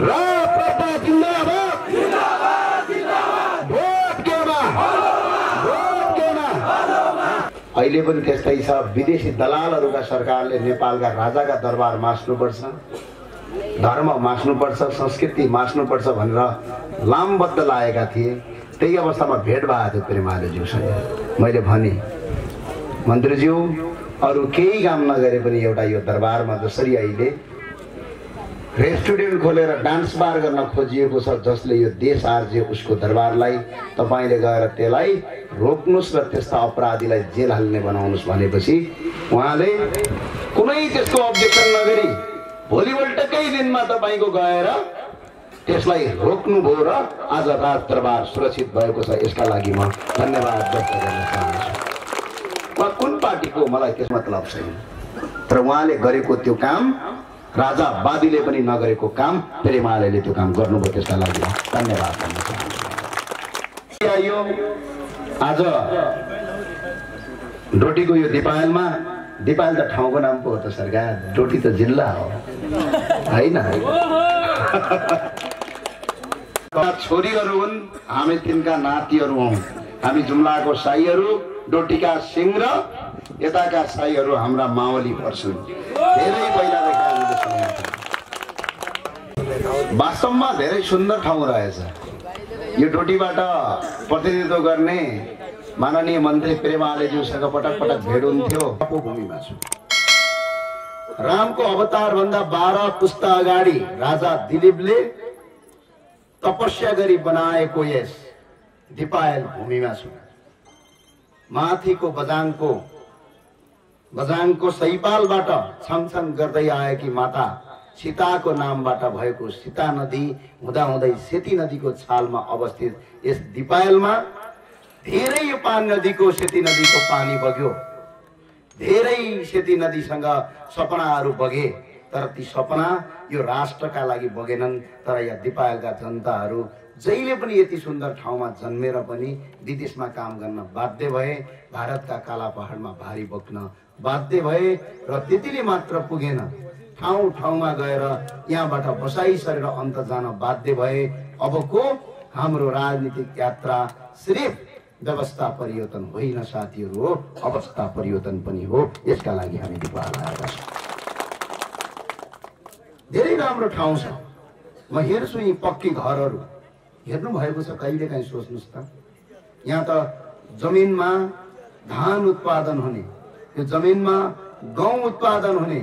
राप्रपा जिन्दाबाद vote केमा अहिले पनि त्यस्तै छ। विदेशी दलालहरूका सरकारले नेपालका राजाका दरबार मास्नुपर्छ, धर्म मास्नुपर्छ, संस्कृति मास्नुपर्छ भनेर लामबद्ध लागेका थिए। त्यही अवस्थामा भेट भएको थियो पेरुमालेज्यूसँग। मैले भने मन्त्रीज्यू अरू केही काम नगरे पनि एउटा यो दरबारमा जसरी अहिले रेस्टुरेन्ट खोलेर डान्स बार गर्न खोजिएको छ, जसले यो देश आर्ज्यो उसको दरबारलाई तपाईले गएर त्यसलाई रोक्नुस् र त्यस्ता अपराधीलाई जेल हाल्ने बनाउनुस् भनेपछि उहाँले कुनै त्यसको अब्जेक्सन नगरी भोलिपल्टकै दिनमा तपाईको गएर त्यसलाई रोक्नुभयो र आज राज दरबार सुरक्षित भएको छ। यसका लागि म धन्यवाद व्यक्त गर्न चाहन्छु। म कुन पार्टीको मलाई त्यस मतलब छैन, तर उहाँले गरेको त्यो काम राजावादीले पनि नगरेको काम पेरुमालेले त्यो काम गर्नुभयो। त्यसका लागि धन्यवाद भन्न चाहन्छु। आज डोटीको यो दिपायलमा, दिपायल त ठाउँको नाम पो हो त सरकार, डोटी त जिल्ला हो हैन। छोरीहरू हुन्, हामी तिनका नातिहरू हौं। हामी जुम्लाको साईहरू, डोटीका सिंह र यताका साईहरू हाम्रा मावली पर्छन्। धेरै पहिलादेखि हामीले सुनेका छौं। वास्तवमा धेरै सुन्दर ठाउँ रहेछ। यो डोटीबाट प्रतिनिधित्व गर्ने माननीय मन्त्री पेरुमालेज्यूसँग पटक पटक भेट हुन्थ्यो। भूमिमा छु। रामको अवतार भन्दा 12 पुस्ता अगाडि राजा दिलीपले तपस्या गरी बनाएको यस दिपायल भूमिमा छु। माथिको बजाङको सैपालबाट छङछङ गर्दै आएकी माता सीताको नामबाट भएको सीता नदी हुँदाहुँदै सेती नदीको छालमा अवस्थित यस दिपायलमा धेरै यो पान नदीको सेती नदीको पानी बग्यो। धेरै सेती नदीसँग सपनाहरू बगे, तर ती सपना यो राष्ट्रका लागि बगेनन्। तर यहाँ दिपायलका जनताहरू जहिले पनि यति सुन्दर ठाउँमा जन्मेर पनि विदेशमा काम गर्न बाध्य भए, भारतका काला पहाडमा भारी बोक्न बाध्य भए र त्यतिले मात्र पुगेन, ठाउँ ठाउँमा गएर यहाँबाट बसाई सरेर अन्त जान बाध्य भए। अबको हाम्रो राजनीतिक यात्रा सिर्फ व्यवस्था परिवर्तन होइन साथीहरू हो, अवस्था परिवर्तन पनि हो। यसका लागि हामी दिपायल आएका छौँ। धेरै राम्रो ठाउँ छ। म हेर्छु यी पक्की घरहरू हेर्नु भएको छ, कहिले काहीँ सोच्नुस् त। यहाँ त जमिनमा धान उत्पादन हुने, त्यो जमिनमा गहुँ उत्पादन हुने,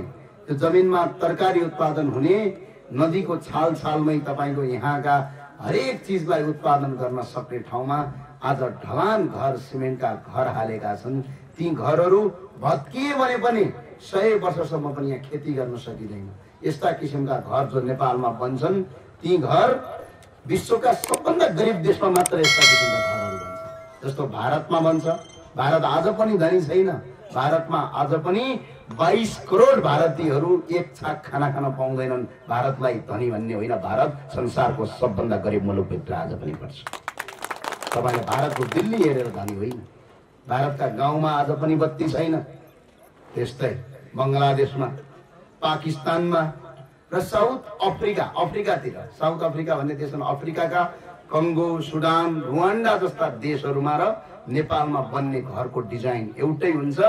त्यो जमिनमा तरकारी उत्पादन हुने, नदीको छाल छालमै तपाईको यहाँका हरेक चिजलाई उत्पादन गर्न सक्ने ठाउँमा आज ढलान घर, सिमेन्टका घर हालेका छन्। ती घरहरू भत्किए भने पनि 100 वर्षसम्म पनि यहाँ खेती गर्न सकिँदैन। यस्ता किसिमका घर जो नेपालमा बन्छन्, ती घर विश्वका सबभन्दा गरिब देशमा मात्र यस्ता किसिमका घरहरू बन्छ। जस्तो भारतमा बन्छ। भारत आज पनि धनी छैन। भारतमा आज पनि 22 करोड भारतीयहरू एक छाक खाना खान पाउँदैनन्। भारतलाई धनी भन्ने होइन, भारत संसारको सबभन्दा गरिब मुलुकभित्र आज पनि पर्छ। तपाईले भारतको दिल्ली हेरेर धनी होइन। भारतका गाउँमा आज पनि बत्ती छैन। त्यस्तै बङ्गलादेशमा, पाकिस्तानमा र साउथ अफ्रिकातिर, साउथ अफ्रिका भन्ने देशमा, अफ्रिकाका कङ्गो, सुडान, रुवान्डा जस्ता देशहरूमा र नेपालमा बन्ने घरको डिजाइन एउटै हुन्छ।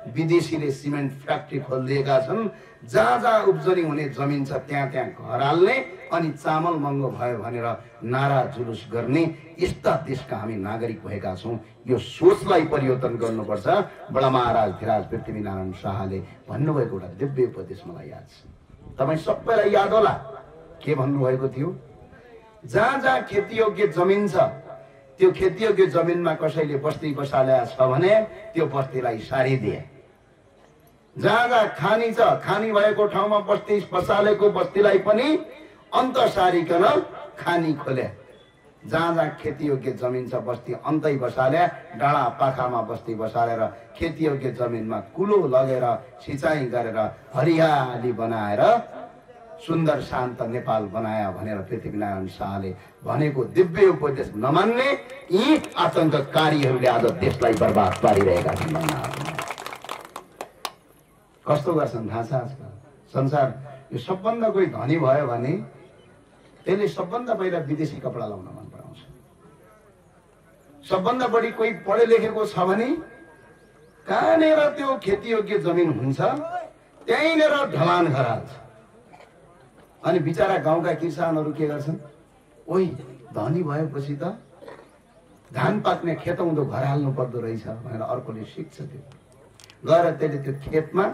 विदेशीले सिमेन्ट फ्याक्ट्री खोलिदिएका छन्। जहाँ जहाँ उब्जनी हुने जमिन छ त्यहाँ त्यहाँ घर हाल्ने अनि चामल महँगो भयो भनेर नारा जुलुस गर्ने यस्ता देशका हामी नागरिक भएका छौँ। यो सोचलाई परिवर्तन गर्नुपर्छ। बडा महाराज धिराज पृथ्वीनारायण शाहले भन्नुभएको एउटा दिव्य उपदेश मलाई याद छ। तपाईँ सबैलाई याद होला के भन्नुभएको थियो? जहाँ जहाँ खेतीयोग्य जमिन छ त्यो खेतीयोग्य जमिनमा कसैले बस्ती बसालेको छ भने त्यो बस्तीलाई सारिदिए। जहाँ जहाँ खानी छ, खानी भएको ठाउँमा बस्ती बसालेको बस्तीलाई पनि अन्त सारिकन खानी खोले। जहाँ जहाँ खेतीयोग्य जमिन छ बस्ती अन्तै बसाले, डाँडा पाखामा बस्ती बसालेर खेतीयोग्य जमिनमा कुलो लगेर सिँचाइ गरेर हरियाली बनाएर सुन्दर शान्त नेपाल बनाया भनेर पृथ्वीनारायण शाहले भनेको दिव्य उपदेश नमान्ने यी आतंककारीहरूले आज देशलाई बर्बाद पारिरहेका छन्। कस्तो गर्छन् थाहा छ? आजकल संसार यो सबभन्दा कोही धनी भयो भने त्यसले सबभन्दा पहिला विदेशी कपडा लाउन मन पराउँछ। सबभन्दा बढी कोही पढे लेखेको छ भने कहाँनिर त्यो खेतीयोग्य जमिन हुन्छ त्यहीँनिर ढलान गराल्छ। अनि बिचारा गाउँका किसानहरू के गर्छन्, ओइ धनी भएपछि त धान पाक्ने खेतौँदो घर हाल्नु पर्दो रहेछ भनेर अर्कोले सिक्छ। त्यो गएर त्यसले त्यो खेतमा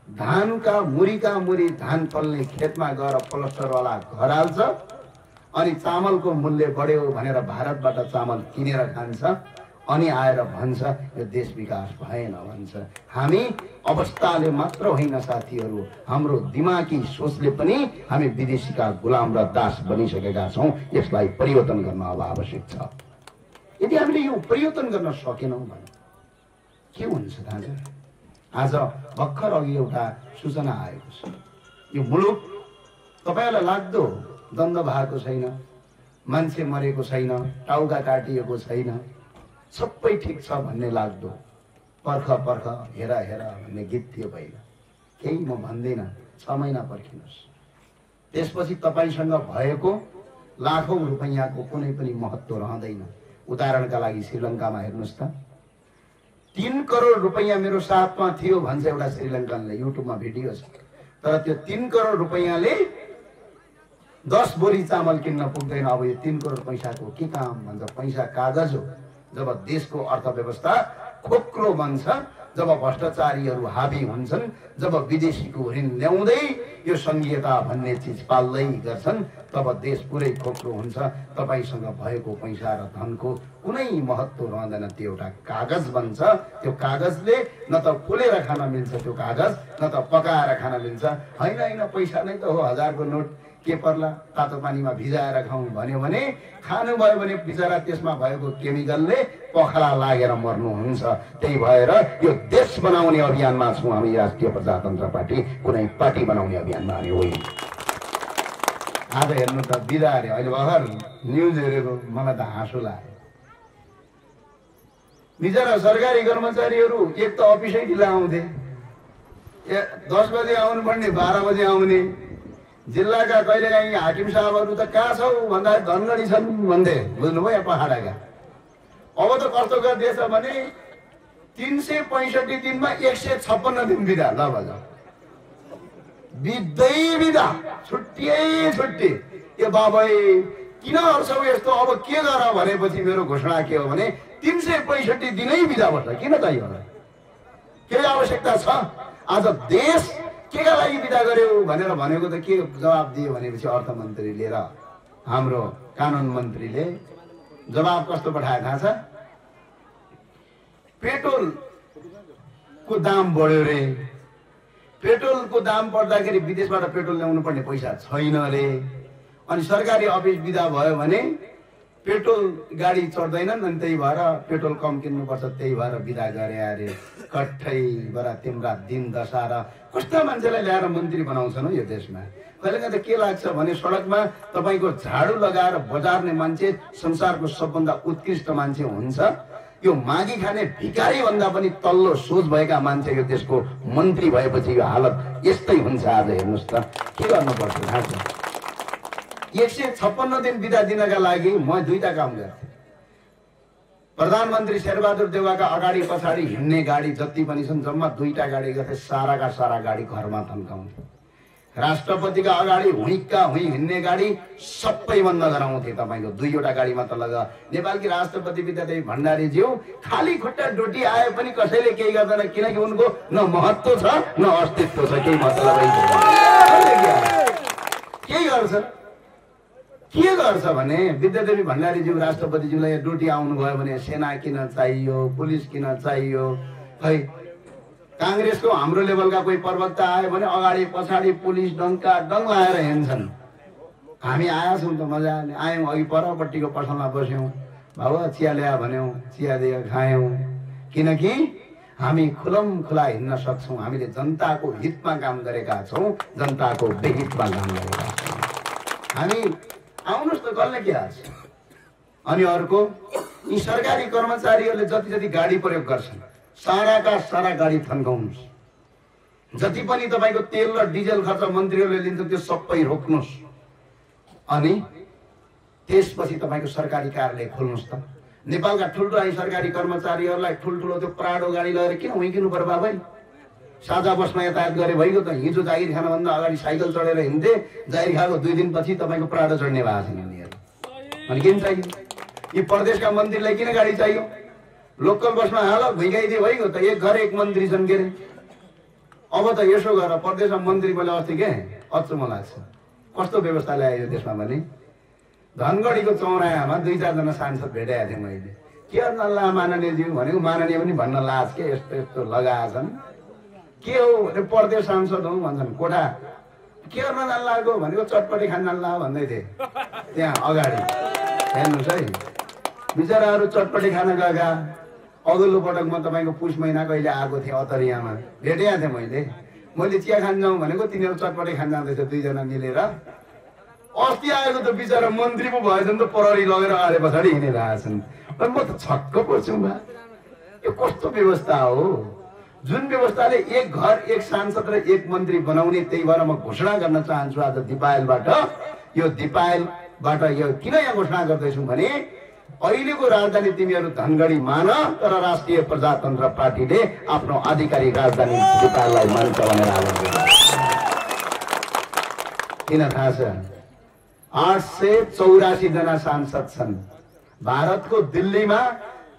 धानका मुरीका मुरी धान फल्ने खेतमा गएर प्लस्टरवाला घर हाल्छ। अनि चामलको मूल्य बढ्यो भनेर भारतबाट चामल किनेर खान्छ। अनि आएर भन्छ यो देश विकास भएन भन्छ। हामी अवस्थाले मात्र होइन साथीहरू, हाम्रो दिमागी सोचले पनि हामी विदेशीका गुलाम र दास बनिसकेका छौँ। यसलाई परिवर्तन गर्न अब आवश्यक छ। यदि हामीले यो परिवर्तन गर्न सकेनौँ भने के हुन्छ दाजु? आज भर्खर अघि एउटा सूचना आएको छ, यो मुलुक तपाईलाई लाग्दो द्वन्द्व भएको छैन, मान्छे मरेको छैन, टाउका काटिएको छैन, सबै ठिक छ भन्ने लाग्दो। पर्ख पर्ख हेरा हेरा भन्ने गीत थियो पहिला, केही म भन्दिनँ, 6 महिना पर्खिनुहोस्। त्यसपछि तपाईसँग भएको लाखौं रुपैयाँको कुनै पनि महत्त्व रहँदैन। उदाहरणका लागि श्रीलङ्कामा हेर्नुहोस् त, 3 करोड रुपैयाँ मेरो साथमा थियो भन्छ एउटा श्रीलङ्कनले, युट्युबमा भिडियो छ। तर त्यो 3 करोड रुपैयाँले 10 बोरी चामल किन्न पुग्दैन। अब यो 3 करोड पैसाको के काम भन्छ? पैसा कागज हो। जब देशको अर्थव्यवस्था खोक्रो बन्छ, जब भ्रष्टाचारीहरू हाबी हुन्छन्, जब विदेशीको ऋण ल्याउँदै यो संघीयता भन्ने चिज पाल्दै गर्छन्, तब देश पुरै खोक्रो हुन्छ। तपाईसँग भएको पैसा र धनको कुनै महत्त्व रहँदैन। त्यो एउटा कागज बन्छ। त्यो कागजले न त फुलेर खान मिल्छ, त्यो कागज न त पकाएर खान मिल्छ। होइन होइन पैसा नै त हो, 1000 को नोट के पर्ला, तातो पानीमा भिजाएर खाउँ भन्यो भने खानुभयो भने बिचरा त्यसमा भएको केमिकलले पखला लागेर मर्नुहुन्छ। त्यही भएर यो देश बनाउने अभियानमा छौँ हामी, राष्ट्रिय प्रजातन्त्र पार्टी। कुनै पार्टी बनाउने अभियानमा हामी होइन। आज हेर्नु त बिदा अरे, अहिले भर्खर न्युज हेरेको मलाई त हाँसो लाग्यो। बिचरा सरकारी कर्मचारीहरू एक त अफिसै ढिला आउँथे, 10 बजे आउनुपर्ने 12 बजे आउने। जिल्लाका कहिलेकाहीँ हाकिम साहबहरू त कहाँ छौ भन्दा धनगढी छन् भन्थे, बुझ्नुभयो, पहाडका। अब त कस्तो गरिदिएछ भने 365 दिनमा 156 दिन बिदा। ल बजा बित्दै बिदा, छुट्टियै छुट्टी। ए बाबै किन हर्छौ यस्तो? अब के गर भनेपछि मेरो घोषणा के हो भने 365 दिनै बिदा बस्छ। किन चाहियो होला? केही आवश्यकता छ? आज देश के का लागि बिदा गर्यो भनेर भनेको त के जवाब दियो भनेपछि अर्थमन्त्रीले र हाम्रो कानुन मन्त्रीले जवाब कस्तो पठाए थाहा छ? पेट्रोलको दाम बढ्यो रे, पेट्रोलको दाम बढ्दाखेरि विदेशबाट पेट्रोल ल्याउनु पर्ने पैसा छैन रे। अनि सरकारी अफिस बिदा भयो भने पेट्रोल गाडी चढ्दैनन्, अनि त्यही भएर पेट्रोल कम किन्नुपर्छ, त्यही भएर बिदा गरे अरे। कठै बरा तिम्रा दिन दशा र कस्ता मान्छेलाई ल्याएर मन्त्री बनाउँछन् यो देशमा। कहिलेकाहीँ त के लाग्छ भने सडकमा तपाईँको झाडु लगाएर बजार्ने मान्छे संसारको सबभन्दा उत्कृष्ट मान्छे हुन्छ। यो मागी खाने भिखारी भन्दा पनि तल्लो सोच भएका मान्छे यो देशको मन्त्री भएपछि यो हालत यस्तै हुन्छ। आज हेर्नुहोस् त के गर्नुपर्छ थाहा छ? 156 दिन बिदा दिनका लागि म 2टा काम गर्थेँ। प्रधानमन्त्री शेरबहादुर देउवाका अगाडि पछाडि हिँड्ने गाडी जति पनि छन् जम्मा 2टा गाडी गर्थे, साराका सारा गाडी घरमा थन्काउँथे। राष्ट्रपतिका अगाडि हुइका हुइ हिँड्ने गाडी सबै बन्द गराउँथे। तपाईँको 2वटा गाडीमा त लगा। नेपालकी राष्ट्रपति विद्यादेवी भण्डारीज्यू खाली खुट्टा डोटी आए पनि कसैले केही गर्दैन, किनकि उनको न महत्त्व छ न अस्तित्व छ, केही मतलबै केही गर्छ। के गर्छ भने विद्यादेवी भण्डारीज्यू राष्ट्रपतिज्यूलाई डोटी आउनुभयो भने सेना किन चाहियो, पुलिस किन चाहियो? खै काङ्ग्रेसको हाम्रो लेभलका कोही प्रवक्ता आयो भने अगाडि पछाडि पुलिस डङ्का डङ लाएर हिँड्छन्। हामी आएका छौँ त मजाले आयौँ, अघि परपट्टिको पसलमा बस्यौँ, बाबु चिया ल्याए भन्यौँ, चिया दियो खायौँ। किनकि हामी खुलम खुला हिँड्न सक्छौँ। हामीले जनताको हितमा काम गरेका छौँ, जनताको बेहितमा काम गरेका छौँ। हामी आउनुहोस् त कसले के हाल्छ? अनि अर्को, यी सरकारी कर्मचारीहरूले जति जति गाडी प्रयोग गर्छन् साराका सारा गाडी थन्काउनुहोस्। जति पनि तपाईँको तेल र डिजल खर्च मन्त्रीहरूले लिन्छ त्यो सबै रोक्नुहोस्। अनि त्यसपछि तपाईको सरकारी कार्यालय खोल्नुस् त। नेपालका ठुल्ठुला सरकारी कर्मचारीहरूलाई ठुल्ठुलो त्यो प्राडो गाडी लगेर किन हुइकिनु पर्यो बाबै? साझा बसमा यातायात गरे भइगयो त। हिजो जागिर खानभन्दा अगाडि साइकल चढेर हिँड्थे, जागिर खाएको 2 दिनपछि तपाईको प्राडो चढ्ने भएको छैन उनीहरू। अनि किन चाहियो? यी प्रदेशका मन्त्रीलाई किन गाडी चाहियो? लोकल बसमा हाल भुइँगाइदिए भइगयो त। एक घर एक मन्त्री छन् के अरे। अब त यसो गरेर प्रदेशमा मन्त्री मैले अस्ति के अचम्म लाग्छ, कस्तो व्यवस्था ल्यायो देशमा भने। धनगढीको चौरायामा 2-4 जना सांसद भेटाएको थिएँ मैले। के नल्ला माननीयज्यू भनेको, माननीय पनि भन्न लाज के यस्तो यस्तो लगाएछन्। के हो भने प्रदेश सांसद हौ भन्छन्। कोठा के गर्न नल्लाको भनेको चटपटी खान नल्ला भन्दै थिए त्यहाँ अगाडि। हेर्नुहोस् है, बिचराहरू चटपटी खान गएका। अघिल्लो पटक म तपाईँको पुष महिना कहिले आएको थिएँ अतरियामा, भेटेको थिएँ मैले चिया खान जाउँ भनेको तिनीहरू चटपटी खान जाँदैछ 2 जना मिलेर। अस्ति आएको त बिचरा मन्त्री पो भएछन् त, प्रहरी लगेर आले पछाडि हिँडेर आएछन्। म त छक्क पर्छु बा, यो कस्तो व्यवस्था हो? जुन व्यवस्थाले एक घर एक सांसद र एक मन्त्री बनाउने, त्यही भएर म घोषणा गर्न चाहन्छु आज दिपायलबाट। यो दिपायलबाट यो किन यहाँ घोषणा गर्दैछु भने अहिलेको राजधानी तिमीहरू धनगढी मान, तर राष्ट्रिय प्रजातन्त्र पार्टीले आफ्नो आधिकारिक राजधानी दिपायललाई मान्छ भनेर आग्रह गर्छ। किन थाहा छ? 884 जना सांसद छन्। भारतको दिल्लीमा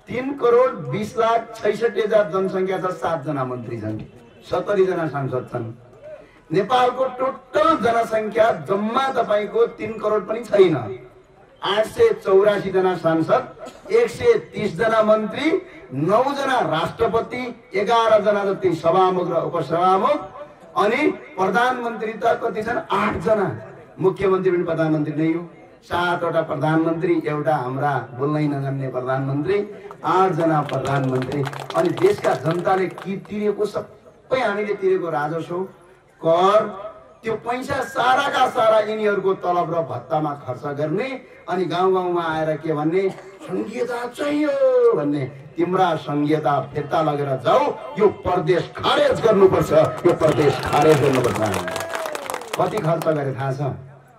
3,20,66,000 जनसङ्ख्या छ, 7 जना मन्त्री छन्, 70 जना सांसद छन्। नेपालको टोटल जनसङ्ख्या जम्मा तपाईको 3 करोड पनि छैन। 884 जना सांसद, 130 जना मन्त्री, 9 जना राष्ट्रपति, 11 जना जति सभामुख र उपसभामुख, अनि प्रधानमन्त्री त कति छन्? 8 जना। मुख्यमन्त्री पनि प्रधानमन्त्री नै हो। 7 वटा प्रधानमन्त्री, एउटा हाम्रा बोल्नै नजान्ने प्रधानमन्त्री, 8 जना प्रधानमन्त्री। अनि देशका जनताले के तिरेको, सबै हामीले तिरेको राजस्व कर, त्यो पैसा साराका सारा यिनीहरूको तलब र भत्तामा खर्च गर्ने। अनि गाउँ गाउँमा आएर के भन्ने? संघीयता चाहियो भन्ने। तिम्रा संघीयता फिर्ता लगेर जाऊ, यो प्रदेश खारेज गर्नुपर्छ, यो प्रदेश खारेज गर्नुपर्छ। कति खर्च गरे थाहा छ?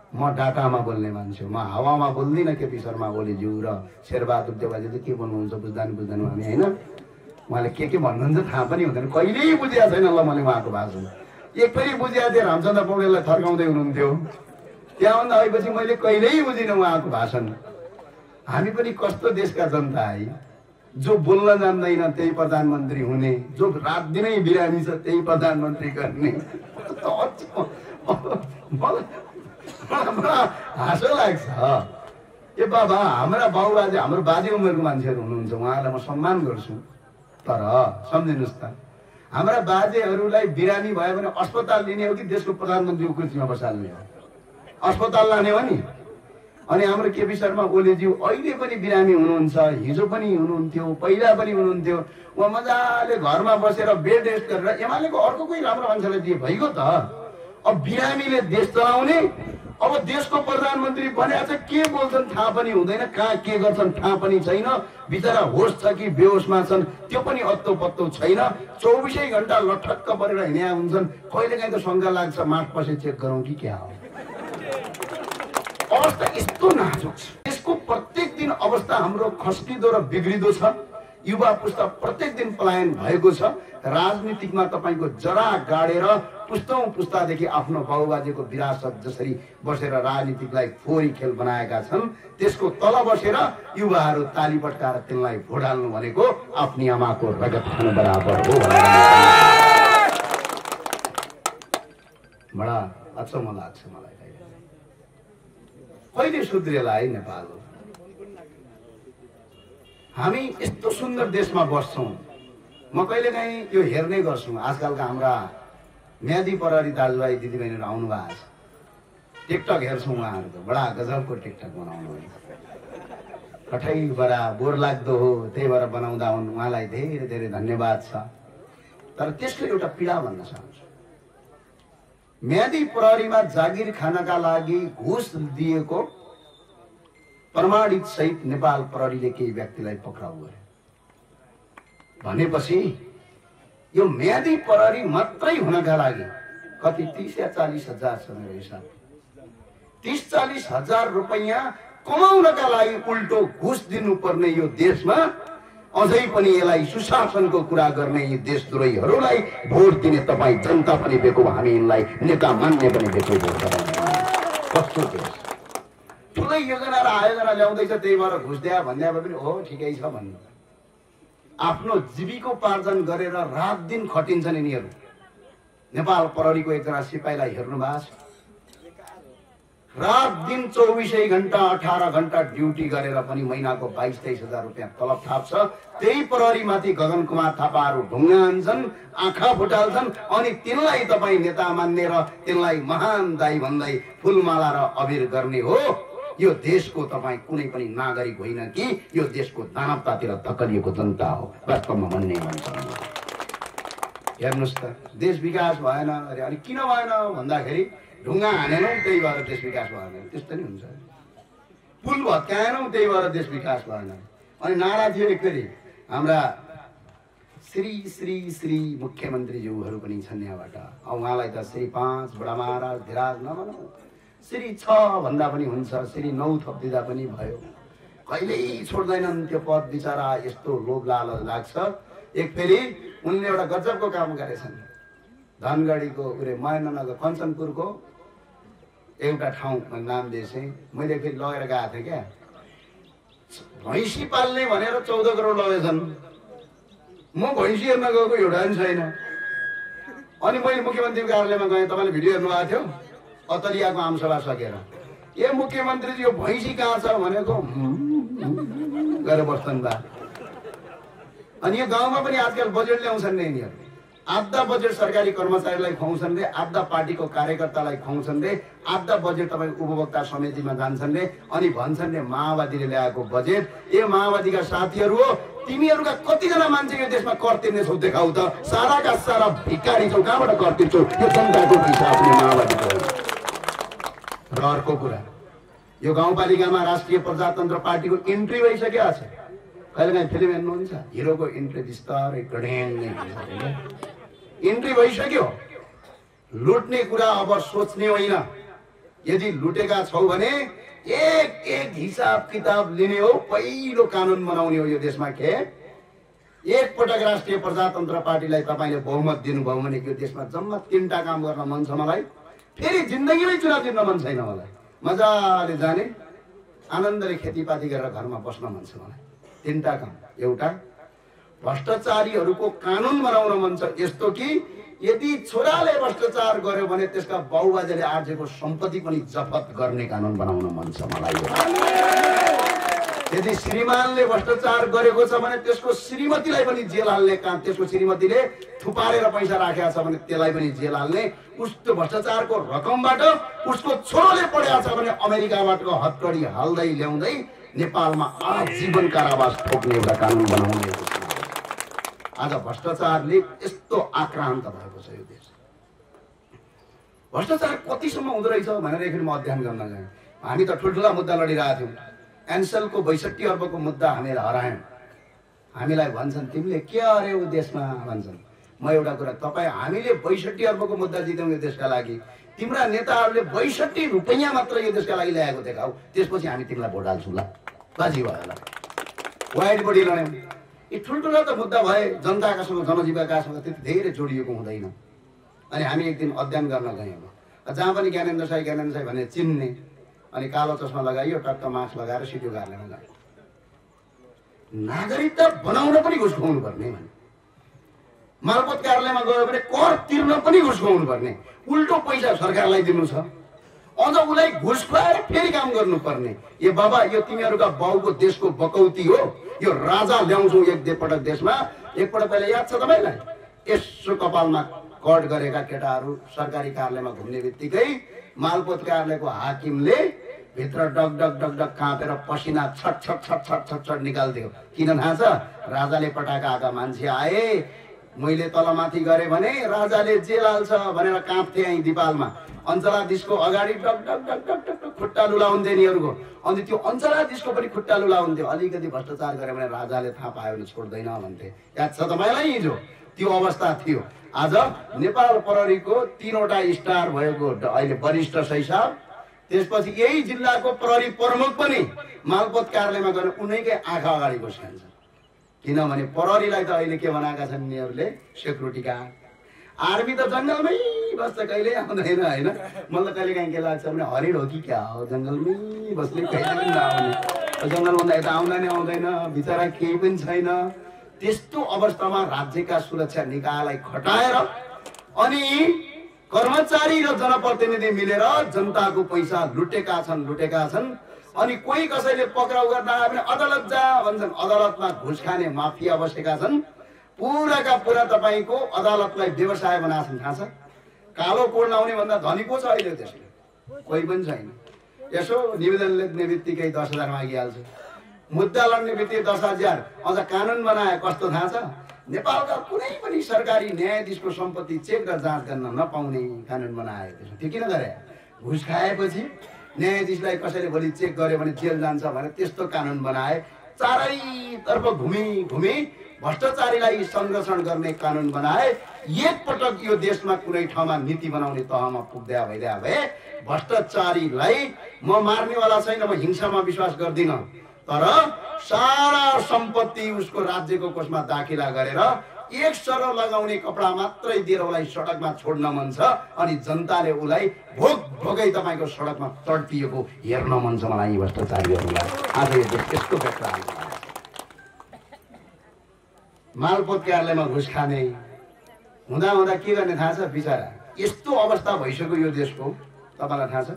म डाटामा बोल्ने मान्छे, म हावामा बोल्दिनँ। केपी शर्मा ओलीज्यू र शेरबहादुर देवाजी त के भन्नुहुन्छ बुझ्दा नि बुझ्दैन हामी होइन। उहाँले के भन्नुहुन्छ थाहा पनि हुँदैन, कहिल्यै बुझेको छैन। ल मैले उहाँको भाषण एक फेरि बुझेको थिएँ, रामचन्द्र पौडेललाई थर्काउँदै हुनुहुन्थ्यो। त्यहाँभन्दा आएपछि मैले कहिल्यै बुझिनँ उहाँको भाषण। हामी पनि कस्तो देशका जनता है, जो बोल्न जान्दैन त्यही प्रधानमन्त्री हुने, जो रात दिनै बिरामी छ त्यही प्रधानमन्त्री गर्ने। हाँसो लाग्छ। ए बाबा, हाम्रा बाबुबाजे, हाम्रो बाजे उमेरको मान्छेहरू हुनुहुन्छ, उहाँहरूलाई म सम्मान गर्छु, तर सम्झिनुहोस् त, हाम्रा बाजेहरूलाई बिरामी भयो भने अस्पताल लिने हो कि देशको प्रधानमन्त्रीको कुर्सीमा बसाल्ने हो? अस्पताल लाने हो नि। अनि हाम्रो केपी शर्मा ओलीज्यू अहिले पनि बिरामी हुनुहुन्छ, हिजो पनि हुनुहुन्थ्यो, पहिला पनि हुनुहुन्थ्यो। उहाँ मजाले घरमा बसेर बेड रेस्ट गरेर एमालेको अर्को कोही राम्रो मान्छेलाई दिए भइगयो त। अब बिरामीले देश चलाउने, अब देशको प्रधानमन्त्री भनेर चाहिँ के बोल्छन् थाहा पनि हुँदैन, कहाँ के गर्छन् थाहा पनि छैन। बिचरा होस छ कि बेहोसमा छन् त्यो पनि अत्तो पत्तो छैन। 24 घण्टा लठक्क परेर हिँड्या हुन्छन्। कहिलेकाहीँ त शङ्का लाग्छ मार्च पछि चेक गरौँ कि क्या हो। अवस्था यस्तो नाजुक छ। यसको प्रत्येक दिन अवस्था हाम्रो खस्किँदो र बिग्रिँदो छ। युवा पुस्ता प्रत्येक दिन पलायन भएको छ। राजनीतिकमा तपाईको जरा गाडेर पुस्तौं पुस्तादेखि आफ्नो बाबुबाजेको विरासत जसरी बसेर राजनीतिकलाई फोरी खेल बनाएका छन्, त्यसको तल बसेर युवाहरू ताली पट्काएर त्यसलाई भोट हाल्नु भनेको आफ्नी आमाको रगत खानु बराबर हो। बडा अचम्म लाग्छ मलाई। कहिले सुध्रेला है नेपाल? हामी यस्तो सुन्दर देशमा बस्छौं। म कहिलेकाहीँ यो हेर्ने गर्छु, आजकलका हाम्रा म्यादी प्रहरी दाजुभाइ दिदीबहिनीहरू आउनु भएको छ, टिकटक हेर्छौँ उहाँहरूको, बडा गजबको टिकटक बनाउनु हुन्छ। कठै बडा बोर लाग्दो हो, त्यही भएर बनाउँदा हुन्। उहाँलाई धेरै धेरै धन्यवाद छ। तर त्यसको एउटा पीडा भन्न चाहन्छु। म्यादी प्रहरीमा जागिर खानका लागि घुस दिएको प्रमाणित सहित नेपाल प्रहरीले केही व्यक्तिलाई पक्राउ गर्यो भनेपछि यो म्यादी प्रहरी मात्रै हुनका लागि कति 30 या 40 हजार छ मेरो हिसाब। 30-40 हजार रुपैयाँ कमाउनका लागि उल्टो घुस दिनुपर्ने यो देशमा अझै पनि यसलाई सुशासनको कुरा गर्ने यी देशद्रोहीहरूलाई भोट दिने तपाईँ जनता पनि बेकुब, हामी यिनलाई नेता मान्ने पनि बेकुब भोट गराउँछौँ। कस्तो देश, ठुलै योजना र आयोजना ल्याउँदैछ, त्यही भएर घुस दिया भन्दा पनि हो ठिकै छ भन्नु। आफ्नो जीविकोपार्जन गरेर रात दिन खटिन्छन् यिनीहरू। नेपाल प्रहरीको एकजना सिपाहीलाई हेर्नु भएको छ, रात दिन 24 घण्टा 18 घण्टा ड्युटी गरेर पनि महिनाको 22-23 हजार रुपियाँ तलब थाप्छ। त्यही प्रहरीमाथि गगन कुमार थापाहरू ढुङ्गा हान्छन्, आँखा फुटाल्छन्, अनि तिनलाई तपाईँ नेता मान्ने र तिनलाई महान दाई भन्दै फुलमाला र अबिर गर्ने हो। यो देशको तपाईँ कुनै पनि नागरिक होइन कि यो देशको दानवतातिर धकलिएको जनता हो वास्तवमा भन्ने भन्छ। हेर्नुहोस् त, देश विकास भएन अरे, अनि किन भएन भन्दाखेरि ढुङ्गा हानेनौँ त्यही भएर देश विकास भएन, त्यस्तो नि हुन्छ। पुल भत्काएनौँ त्यही भएर देश विकास भएन। अनि नारा थियो एक फेरि हाम्रा श्री श्री श्री मुख्यमन्त्रीज्यूहरू पनि छन् यहाँबाट, उहाँलाई त श्री 5 बडा महाराज धिराज नभनौँ, श्री 6 भन्दा पनि हुन्छ, श्री 9 थपिदिँदा पनि भयो। कहिल्यै छोड्दैनन् त्यो पद, बिचरा यस्तो लोभ लालच लाग्छ। एक फेरि उनले एउटा गजबको काम गरेछन्, धनगढीको महेन्द्रनगर कञ्चनपुरको एउटा ठाउँ नाम दिएछ, मैले फेरि लगेर गएको थिएँ क्या, भैँसी पाल्ने भनेर 14 करोड लगेछन्। म भैँसी हेर्न गएको एउटा पनि छैन। अनि मैले मुख्यमन्त्रीको कार्यालयमा गएँ, तपाईँले भिडियो हेर्नु भएको थियो, अतरियाको आमसभा सकेर, ए मुख्यमन्त्रीजी यो भैँसी कहाँ छ भनेको गएर बस्छन् बा। अनि यो गाउँमा पनि आजकल बजेट ल्याउँछन् नि यिनीहरू, आधा बजेट सरकारी कर्मचारीलाई खुवाउँछन् रे, आधा पार्टीको कार्यकर्तालाई खुवाउँछन् रे, आधा बजेट तपाईँ उपभोक्ता समितिमा जान्छन् रे, अनि भन्छन् रे माओवादीले ल्याएको बजेट। ए माओवादीका साथीहरू हो, तिमीहरूका कतिजना मान्छे यो देशमा कर तिर्ने छौ देखाउ त, साराका सारा भिकारी छौ, कहाँबाट कर तिर्छौ? यो जनताको हिसाबले माओवादीको। र अर्को कुरा, यो गाउँपालिकामा राष्ट्रिय प्रजातन्त्र पार्टीको इन्ट्री भइसकेको छ। कहिलेकाहीँ फिल्म हेर्नुहुन्छ, हिरोको इन्ट्री बिस्तारै गड्याङ्गै इन्ट्री भइसक्यो। लुट्ने कुरा अब सोच्ने होइन, यदि लुटेका छौ भने एक एक हिसाब किताब लिने हो, पहिलो कानुन बनाउने हो यो देशमा। के एक पटक राष्ट्रिय प्रजातन्त्र पार्टीलाई तपाईँले बहुमत दिनुभयो भने यो देशमा जम्मा 3टा काम गर्न मन छ मलाई, फेरि जिन्दगीमै चुनाव जित्न मन छैन मलाई, मजाले जाने आनन्दले खेतीपाती गरेर घरमा बस्न मन छ मलाई। 3टा काम, एउटा भ्रष्टाचारीहरूको कानुन बनाउन मन छ, यस्तो कि यदि छोराले भ्रष्टाचार गर्यो भने त्यसका बाउबाजेले आर्जेको सम्पत्ति पनि जफत गर्ने कानुन बनाउन मन छ मलाई। यदि श्रीमानले भ्रष्टाचार गरेको छ भने त्यसको श्रीमतीलाई पनि जेल हाल्ने काम, त्यसको श्रीमतीले थुपारेर पैसा राखेको छ भने त्यसलाई पनि जेल हाल्ने, उसको भ्रष्टाचारको रकमबाट उसको छोरोले पढेको छ भने अमेरिकाबाटको हतकडी हाल्दै ल्याउँदै नेपालमा आजीवन कारावास ठोक्ने एउटा कानुन बनाउने। आज भ्रष्टाचारले यस्तो आक्रान्त भएको छ यो देश। भ्रष्टाचार कतिसम्म हुँदो रहेछ भनेर एकखेर म अध्ययन गर्न गएँ। हामी त ठुल्ठुला मुद्दा लडिरहेको थियौँ, एनसेलको 62 अर्बको मुद्दा हामीले हरायौँ। हामीलाई भन्छन् तिमीले के हर्यौ देशमा भन्छन्। म एउटा कुरा, तपाईँ हामीले 62 अर्बको मुद्दा जित्यौँ यो देशका लागि, तिम्रा नेताहरूले 62 रुपैयाँ मात्र यो देशका लागि ल्याएको देखाऊ, त्यसपछि हामी तिमीलाई भोट हाल्छौँ ल, बाजी भयो ल। वाइड बडी लड्यौँ, यी ठुल्ठुला त मुद्दा भए, जनताकासँग जनजीविकासँग त्यति धेरै जोडिएको हुँदैन। अनि हामी एक दिन अध्ययन गर्न गयौँ, जहाँ पनि ज्ञानेन्द्र साई भनेर चिन्ने, अनि कालो चस्मा लगाइयो, टक्क मास्क लगाएर सिडिओ कार्यालयमा गयो। नागरिकता बनाउन पनि घुस खुवाउनु पर्ने भने, मालपोत कार्यालयमा गयो भने कर तिर्न पनि घुस खुवाउनु पर्ने, उल्टो पैसा सरकारलाई दिनु छ, अझ उसलाई घुस खुवाएर फेरि काम गर्नुपर्ने। ए बाबा, यो तिमीहरूका बाउको देशको बकौती हो, यो राजा ल्याउँछौ एक पटक देशमा। एकपटक पहिला याद छ तपाईँलाई, यसो कपालमा कट गरेका केटाहरू सरकारी कार्यालयमा घुम्ने बित्तिकै मालपोत कार्यालयको हाकिमले भित्र डग डग डग डग काँपेर पसिना छट छट छट छट छट छट निकाल्दियो। किन थाहा छ? राजाले पटाका आएका मान्छे आए, मैले तलमाथि गरे भने राजाले जेल हाल्छ भनेर काँप्थे यहीँ दिपालमा। अञ्चलाधीशको अगाडि डग डग डग डग डग खुट्टा लुलाउँथे यिनीहरूको, अनि त्यो अञ्चलाधीशको पनि खुट्टा लुलाउँथ्यो। अलिकति भ्रष्टाचार गरे भने राजाले थाहा पायो भने छोड्दैन भन्थे। याद छ तपाईँलाई? हिजो त्यो अवस्था थियो। आज नेपाल प्रहरीको 3वटा स्टार भएको अहिले वरिष्ठ सहिसाब त्यसपछि यही जिल्लाको प्रहरी प्रमुख पनि मालपोत कार्यालयमा गएर उनैकै आँखा अगाडि बसिन्छ। किनभने प्रहरीलाई त अहिले के बनाएका छन् यिनीहरूले सेक्युरिटी गार्ड। आर्मी त जङ्गलमै बस्छ, कहिले आउँदैन होइन। मलाई कहिले काहीँ के लाग्छ भने हरिण हो कि क्या हो, जङ्गलमै बस्ने, कहिले पनि नआउने, जङ्गलभन्दा यता आउँदा नि आउँदैन, बिचरा केही पनि छैन। त्यस्तो अवस्थामा राज्यका सुरक्षा निकायलाई खटाएर अनि कर्मचारी र जनप्रतिनिधि मिलेर जनताको पैसा लुटेका छन्। अनि कोही कसैले पक्राउ गर्न आयो भने अदालत जा भन्छन्, अदालतमा घुस खाने माफिया बसेका छन्। पुराका पुरा तपाईको अदालतलाई व्यवसाय बनाछन्। थाहा छ, कालो कोड लाउने भन्दा धनी को छ अहिले? त्यसले कोही पनि छैन। यसो निवेदन लेख्ने बित्तिकै 10,000 मागिहाल्छ, मुद्दा लड्ने बित्तिकै 10,000। अझ कानुन बनाए कस्तो थाहा छ? नेपालका कुनै पनि सरकारी न्यायाधीशको सम्पत्ति चेक र जाँच गर्न नपाउने कानुन बनाए। त्यो किन गरे? घुस खाएपछि न्यायाधीशलाई कसैले भोलि चेक गर्यो भने जेल जान्छ भने त्यस्तो कानुन बनाए। चारैतर्फ घुमी भ्रष्टाचारीलाई संरक्षण गर्ने कानुन बनाए। एक पटक यो देशमा कुनै ठाउँमा नीति बनाउने तहमा पुग्दा भइदिया भए भ्रष्टाचारीलाई म मार्नेवाला छैन, म हिंसामा विश्वास गर्दिन, तर सारा सम्पत्ति उसको राज्यको कोषमा दाखिला गरेर एक सर लगाउने कपडा मात्रै दिएर उसलाई सडकमा छोड्न मन छ अनि जनताले उसलाई भोगै तपाईको सडकमा तडपिएको हेर्न मन छ मलाई। यी भ्रष्टाचारीहरूलाई आज यो देश त्यस्तो बेकार मालपोत कार्यालयमा घुस खाने हुँदा के गर्ने थाहा छ? बिचरा यस्तो अवस्था भइसक्यो यो देशको। तपाईँलाई थाहा छ,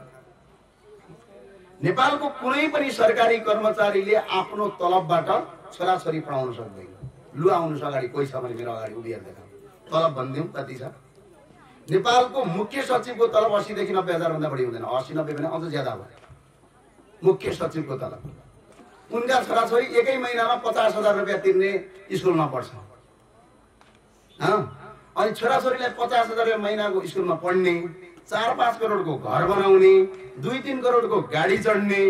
नेपालको कुनै पनि सरकारी कर्मचारीले आफ्नो तलबबाट छोराछोरी पढाउन सक्दैन। लु आउनुहोस् अगाडि, कोही छ भने मेरो अगाडि उभिएर देखाउँ, तलब भनिदिउँ कति छ। नेपालको मुख्य सचिवको तलब 80 देखि 90,000 भन्दा बढी हुँदैन। 80-90 भने अझ ज्यादा भयो। मुख्य सचिवको तलब, उनका छोराछोरी एकै महिनामा 50,000 रुपियाँ तिर्ने स्कुलमा पढ्छ। अनि छोराछोरीलाई 50,000 रुपियाँ महिनाको स्कुलमा पढ्ने, 4-5 करोडको घर बनाउने, 2-3 करोडको गाडी चढ्ने,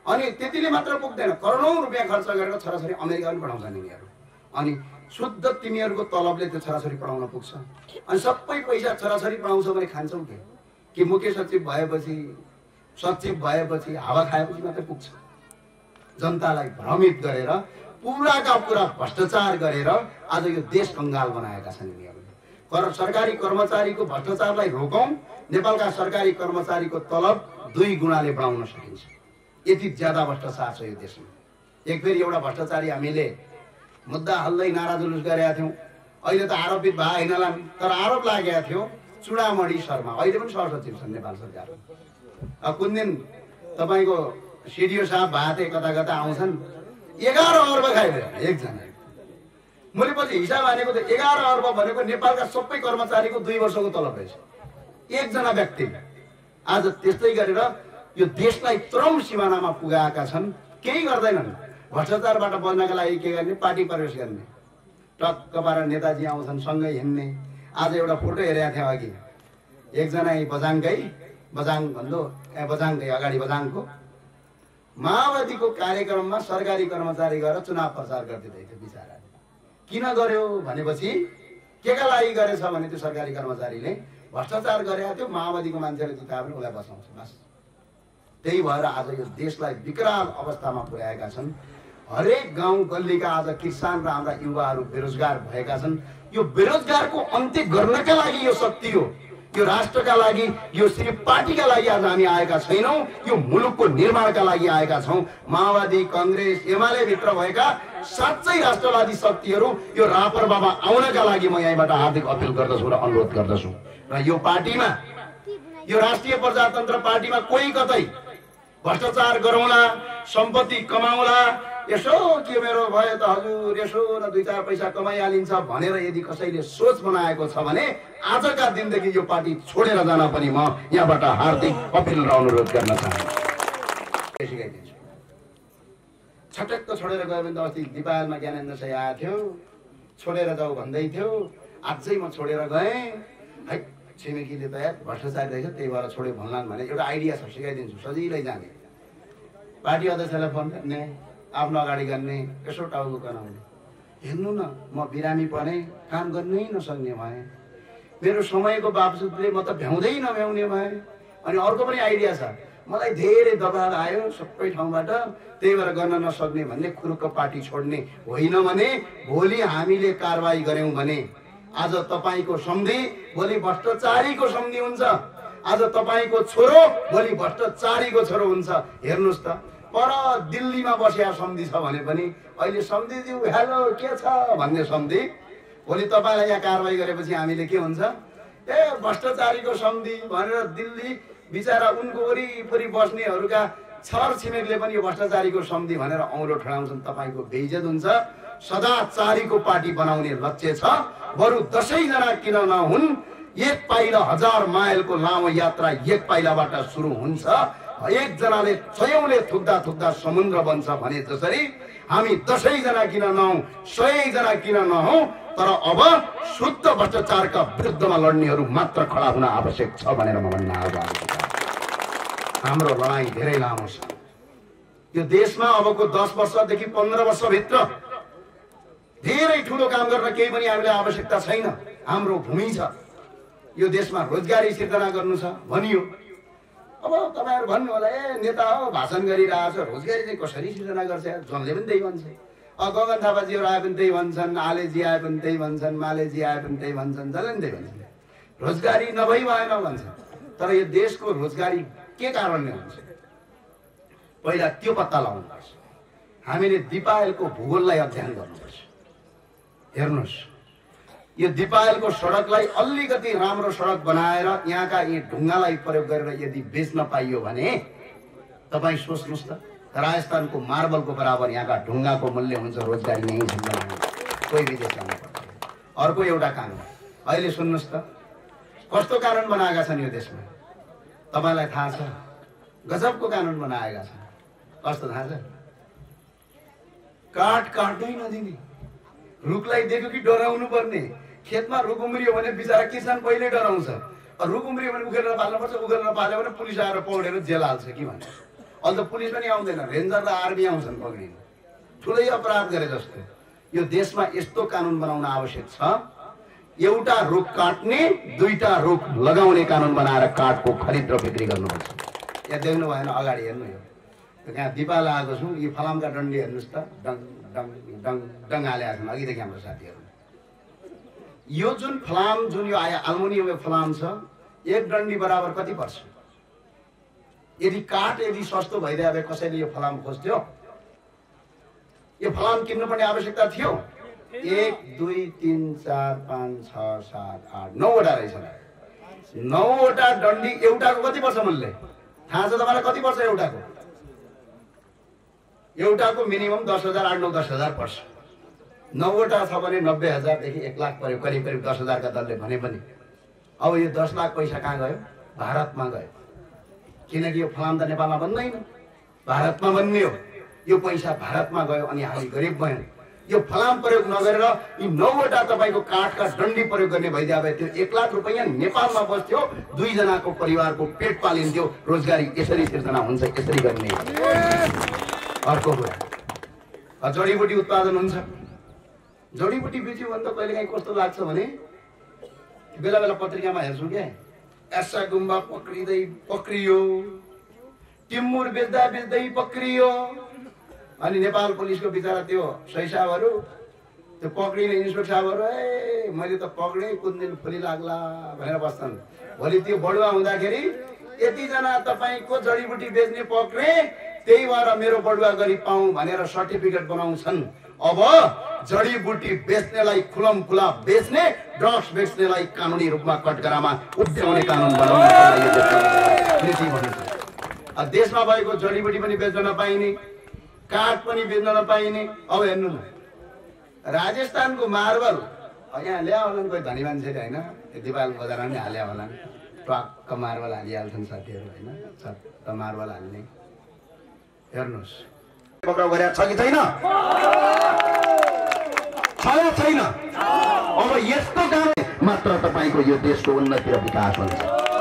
अनि त्यतिले मात्र पुग्दैन, करोडौं रुपियाँ खर्च गरेर छोराछोरी अमेरिका पनि पढाउँछन् यिनीहरू। अनि शुद्ध तिमीहरूको तलबले त्यो छोराछोरी पढाउन पुग्छ। अनि सबै पैसा छोराछोरी पढाउँछ भने खान्छौ के? कि मुख्य सचिव भएपछि हावा खाएपछि मात्रै पुग्छ? जनतालाई भ्रमित गरेर पुराका पुरा भ्रष्टाचार गरेर आज यो देश कंगाल बनाएका छन् यिनीहरूले। सरकारी कर्मचारीको भ्रष्टाचारलाई रोकौं, नेपालका सरकारी कर्मचारीको तलब 2 गुणाले बढाउन सकिन्छ। यति ज्यादा भ्रष्टाचार छ यो देशमा। एक फेरि एउटा भ्रष्टाचारी हामीले मुद्दा हल्दै नारा जुलुस गरेका थियौं। अहिले त आरोपित भए हैनला, तर आरोप लागेको थियो चुडामणी शर्मा, अहिले पनि सहसचिव छन् नेपाल सरकारमा। कुन दिन तपाईको सिडिओ साहब भाते कता आउँछन्, 11 अर्ब खाइदियो एकजना। मैले पछि हिसाब हानेको त 11 अर्ब भनेको नेपालका सबै कर्मचारीको 2 वर्षको तलब रहेछ एकजना व्यक्ति। आज त्यस्तै गरेर यो देशलाई चरम सीमानामा पुगाएका छन्। केही गर्दैनन्। भ्रष्टाचारबाट बच्नका लागि के गर्ने? पार्टी प्रवेश गर्ने, टक्क पारेर नेताजी आउँछन् सँगै हिँड्ने। आज एउटा फोटो हेरेको थिएँ अघि, एकजना बजाङकै अगाडि बजाङको माओवादीको कार्यक्रममा सरकारी कर्मचारी गएर चुनाव प्रचार गर्दै थियो। बिचारा किन गर्यो भनेपछि केका लागि गरेछ भने त्यो सरकारी कर्मचारीले भ्रष्टाचार गरेको थियो, माओवादीको मान्छेले जितायो भने उसलाई बसाउँछ बस। त्यही भएर आज यो देशलाई विकराल अवस्थामा पुर्याएका छन्। हरेक गाउँ गल्लीका आज किसान र हाम्रा युवाहरू बेरोजगार भएका छन्। यो बेरोजगारको अन्त्य गर्नका लागि यो शक्ति हो, यो राष्ट्रका लागि, यो सिर्फ पार्टीका लागि आज हामी आएका छैनौं, यो मुलुकको निर्माणका लागि आएका छौं। माओवादी, कांग्रेस, एमाले भित्र भएका साँच्चै राष्ट्रवादी शक्तिहरू यो रापरवामा आउनका लागि म यहीँबाट हार्दिक अपील गर्दछु र अनुरोध गर्दछु। र यो पार्टीमा, यो राष्ट्रिय प्रजातन्त्र पार्टीमा कोही कतै भ्रष्टाचार गरौँला, सम्पत्ति कमाउला, यसो के मेरो भयो त हजुर यसो न 2-4 पैसा कमाइहालिन्छ भनेर यदि कसैले सोच बनाएको छ भने आजका दिनदेखि यो पार्टी छोडेर जान पनि म यहाँबाट हार्दिक अपील र अनुरोध गर्न चाहन्छु। छटक्क छोडेर गयो भने त अस्ति दिपायलमा ज्ञानेन्द्र साई आएको थियो, छोडेर जाऊ भन्दै थियो, अझै म छोडेर गएँ। है छिमेकीले त यार भ्रष्टाचार रहेछ त्यही भएर छोड्यो भन्लान् भने एउटा आइडिया छ, सिकाइदिन्छु सजिलै जाने। पार्टी अध्यक्षलाई फोन गर्ने, आफ्नो अगाडि गर्ने, यसो टाउको गनाउने। हेर्नु न म बिरामी परे, काम गर्नै नसक्ने भएँ, मेरो समयको बावजुदले म त भ्याउँदै नभ्याउने भएँ। अनि अर्को पनि आइडिया छ, मलाई धेरै दबाब आयो सबै ठाउँबाट, त्यही भएर गर्न नसक्ने भन्ने खुरुक्क पार्टी छोड्ने होइन भने भोलि हामीले कारबाही गर्यौं भने आज तपाईको सम्धि भोलि भ्रष्टाचारीको सम्धि हुन्छ। आज तपाईको छोरो भोलि भ्रष्टाचारीको छोरो हुन्छ। हेर्नुस् त, पर दिल्लीमा बसेर सम्धि छ भने पनि अहिले सम्धिज्यू हेलो के छ भन्ने सम्धि, भोलि तपाईलाई यहाँ कारबाही गरेपछि हामीले के हुन्छ, ए भ्रष्टाचारीको सम्धि भनेर दिल्ली बिचारा उनको वरिपरि बस्नेहरूका छर छिमेकले पनि यो भ्रष्टाचारीको सम्धि भनेर औँलो ठडाउँछन्। तपाईको बेइज्जत हुन्छ। सदाचारीको पार्टी बनाउने लक्ष्य छ। बरु 10 जना किन नहुन्, एक पाइला 1000 माइलको लामो यात्रा एक पाइलाबाट सुरु हुन्छ। एक जनाले 100औंले थुक्दा थुक्दा समुद्र बन्छ भने जसरी हामी 10 जना किन नहौं, 100 जना किन नहौं, तर अब शुद्ध भ्रष्टाचारका विरुद्धमा लड्नेहरू मात्र खडा हुन आवश्यक छ भनेर म भन्न आग्रह। हाम्रो लडाई धेरै लामो छ। यो देशमा अबको 10 वर्षदेखि 15 वर्षभित्र धेरै ठूलो काम गर्न केही पनि हामीलाई आवश्यकता छैन। हाम्रो भूमि छ, यो देशमा रोजगारी सिर्जना गर्नु छ भनियो। अब तपाईहरु भन्नु होला, ए नेता हो भाषण गरिरहेछ, रोजगारी चाहिँ कसरी सिर्जना गर्छ? जनले पनि त्यही भन्छ। गगन थापाजीहरु आए पनि त्यही भन्छन्, आलेजी आए पनि त्यही भन्छन्, मालेजी आए पनि त्यही भन्छन्, जसले पनि त्यही भन्छन्। रोजगारी नभई भएन भन्छ। तर यो देशको रोजगारी के कारणले हुन्छ पहिला त्यो पत्ता लगाउनुपर्छ। हामीले दिपायलको भूगोललाई अध्ययन गर्नुपर्छ। हेर्नुस्, यो दिपायलको सडकलाई अलिकति राम्रो सडक बनाएर यहाँका यी ढुङ्गालाई प्रयोग गरेर यदि बेच्न पाइयो भने तपाई सोच्नुस् त, राजस्थानको मार्बलको बराबर यहाँका ढुङ्गाको मूल्य हुन्छ। रोजगारी नै छैन, कोही विदेश जानु पर्छ। अर्को एउटा कानुन अहिले सुन्नुस् त, कस्तो कानुन बनाएका छन् यो देशमा तपाईलाई थाहा छ? गजबको कानुन बनाएका छन्। कस्तो थाहा छ? काठ काट्नै नदिने, रुखलाई देख्यो कि डराउनु पर्ने। खेतमा रुख उम्रियो भने बिचारा किसान पहिले डराउँछ। रुख उम्रियो भने उखेलेर पाल्नुपर्छ, उखेलेर पाल्यो भने पुलिस आएर पौडेर जेल हाल्छ कि भन्छ। अहिले त पुलिस पनि आउँदैन, रेन्जर र आर्मी आउँछन् पक्रिन, ठुलै अपराध गरे जस्तो। यो देशमा यस्तो कानुन बनाउन आवश्यक छ। एउटा रुख काट्ने, 2टा रुख लगाउने कानुन बनाएर काठको खरिद र बिक्री गर्नुपर्छ। यहाँ देख्नु भएन, अगाडि हेर्नु, यो त्यहाँ दिपा लगाएको छु। यो फलामका डन्डी हेर्नुहोस् त, डङ डङ डङ डङ हालेका छन् अघिदेखि हाम्रो साथीहरू। यो जुन फलाम, जुन यो एल्युमिनियमको फलाम छ, एक डन्डी बराबर कति पर्छ? यदि काठ यदि सस्तो भइदिए भए कसैले यो फलाम खोज्थ्यो? यो फलाम किन्नुपर्ने आवश्यकता थियो? 1 2 3 4 5 6 7 8 9वटा रहेछ। 9वटा डन्डी, एउटाको कति पर्छ मूल्य थाहा छ तपाईलाई? कति पर्छ एउटाको? एउटाको मिनिमम 10,000 8-9 10,000 पर्छ। 9वटा छ भने 90,000 देखि 1 लाख पर्यो, करिब करिब 10,000 का दरले भने पनि। अब यो 10 लाख पैसा कहाँ गयो? भारतमा गयो। किनकि यो फलाम त नेपालमा बन्दैन, भारतमा बन्ने हो। यो पैसा भारतमा गयो अनि हामी गरिब भयौं। यो फलाम प्रयोग नगरेर यी 9वटा तपाईको काठका डन्डी प्रयोग गर्ने भइदिए भए त्यो 1 लाख रुपैयाँ नेपालमा बस्थ्यो, 2 जनाको परिवारको पेट पालिन्थ्यो। रोजगारी यसरी सिर्जना हुन्छ, यसरी गर्ने। अर्को कुरा, जडीबुटी उत्पादन हुन्छ। जडीबुटी बेच्यो भने त कहिलेकाहीँ कस्तो लाग्छ भने बेला बेला पत्रिकामा हेर्छु क्या, एसा गुम्बा पक्रियो, टिम्मुर बेच्दा बेच्दै पक्रियो। अनि नेपाल पुलिसको बिचारा त्यो सही साहबहरू, त्यो पक्रिने इन्सपेक्टर साहबहरू, ए मैले त पक्रेँ, कुन दिन फुली लाग्ला भनेर बस्छन्। भोलि त्यो बढुवा हुँदाखेरि यतिजना तपाईको जडीबुटी बेच्ने पक्रे, त्यही भएर मेरो बढुवा गरी पाऊँ भनेर सर्टिफिकेट बनाउँछन्। अब जडीबुटी बेच्नेलाई खुलम खुला बेच्ने, ड्रग्स बेच्नेलाई कानुनी रूपमा कटघरामा उभ्याउने कानुन बनाउनु पर्छ। देशमा भएको जडीबुटी पनि बेच्न नपाइने, काठ पनि बेच्न नपाइने। अब हेर्नु न, राजस्थानको मार्बल यहाँ ल्यायो होला कोही धनी मान्छेले होइन, दिपाल बजारमा पनि हाल्या होला, ट्वाक्क मार्बल हालिहाल्छन् साथीहरू होइन, छत्त मार्बल हाल्ने। हेर्नुहोस् पक्राउ गरेर छ कि छैन? छैन। अब यस्तो काम मात्र तपाईको यो देशको उन्नति र विकास हुन्छ,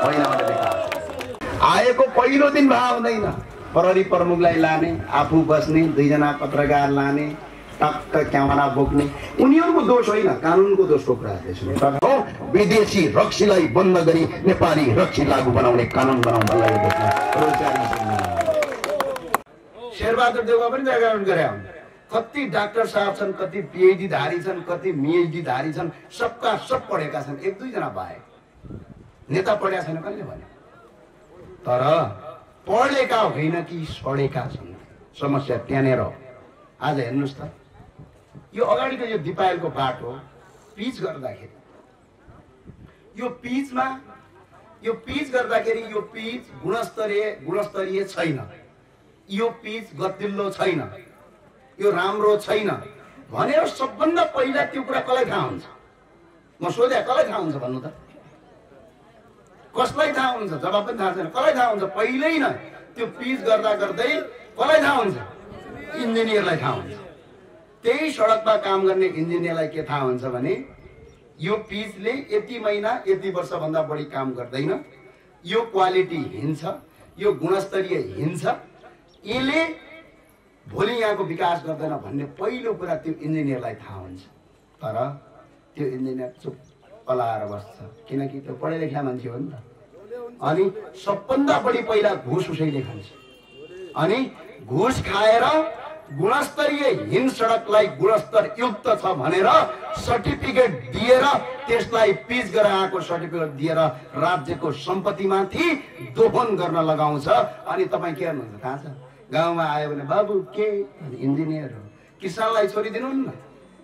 होइन भने विकास आएको पहिलो दिन भए हुँदैन। प्रहरी प्रमुखलाई लाने, आफू बस्ने, 2 जना पत्रकार लाने, टक्क क्यामेरा बोक्ने उनीहरूको दोष होइन, कानुनको दोषको कुरा हो। विदेशी रक्सीलाई बन्द गरी नेपाली रक्सी लागू बनाउने कानुन बनाउँ भन्ने शेरबहादुर देउवा पनि जागरण गरे। कति डाक्टर साहब छन्, कति पीएचडी धारी छन्, कति मिएचडी धारी छन्, सबका सब पढेका छन्, एक दुईजना बाहेक नेता पढेका छैन कसले भन्यो। तर पढेका होइन कि सडेका छन्, समस्या त्यहाँनिर। आज हेर्नुहोस् त, यो अगाडिको यो दिपायलको बाटो पिच गर्दाखेरि यो पिच गर्दाखेरि यो पिच गुणस्तरीय छैन, यो पिच गतिल्लो छैन, यो राम्रो छैन भनेर सबभन्दा पहिला त्यो कुरा कसलाई थाहा हुन्छ? म सोधे कसलाई थाहा हुन्छ भन्नु त? कसलाई थाहा हुन्छ? जवाब पनि थाहा छैन। कसलाई थाहा हुन्छ? पहिल्यै नै त्यो पिच गर्दा गर्दै कसलाई थाहा हुन्छ? इन्जिनियरलाई थाहा हुन्छ। त्यही सडकमा काम गर्ने इन्जिनियरलाई के थाहा हुन्छ भने यो पिचले यति महिना यति वर्ष भन्दा बढी काम गर्दैन, यो क्वालिटी हिन्छ, यो गुणस्तरीय हिन्छ, यसले भोलि यहाँको विकास गर्दैन भन्ने पहिलो कुरा त्यो इन्जिनियरलाई थाहा हुन्छ। तर त्यो इन्जिनियर चुप पलाएर बस्छ, किनकि त्यो पढे लेखा मान्छे हो नि त। अनि सबभन्दा बढी पहिला घुस उसैले खान्छ, अनि घुस खाएर गुणस्तरीयहीन सडकलाई गुणस्तर युक्त छ भनेर सर्टिफिकेट दिएर त्यसलाई पिच गराएको सर्टिफिकेट दिएर राज्यको सम्पत्तिमाथि दोहन गर्न लगाउँछ। अनि तपाईँ के गर्नुहुन्छ थाहा छ? गाउँमा आयो भने बाबु के इन्जिनियर हो, किसानलाई छोडिदिनुहुन्न,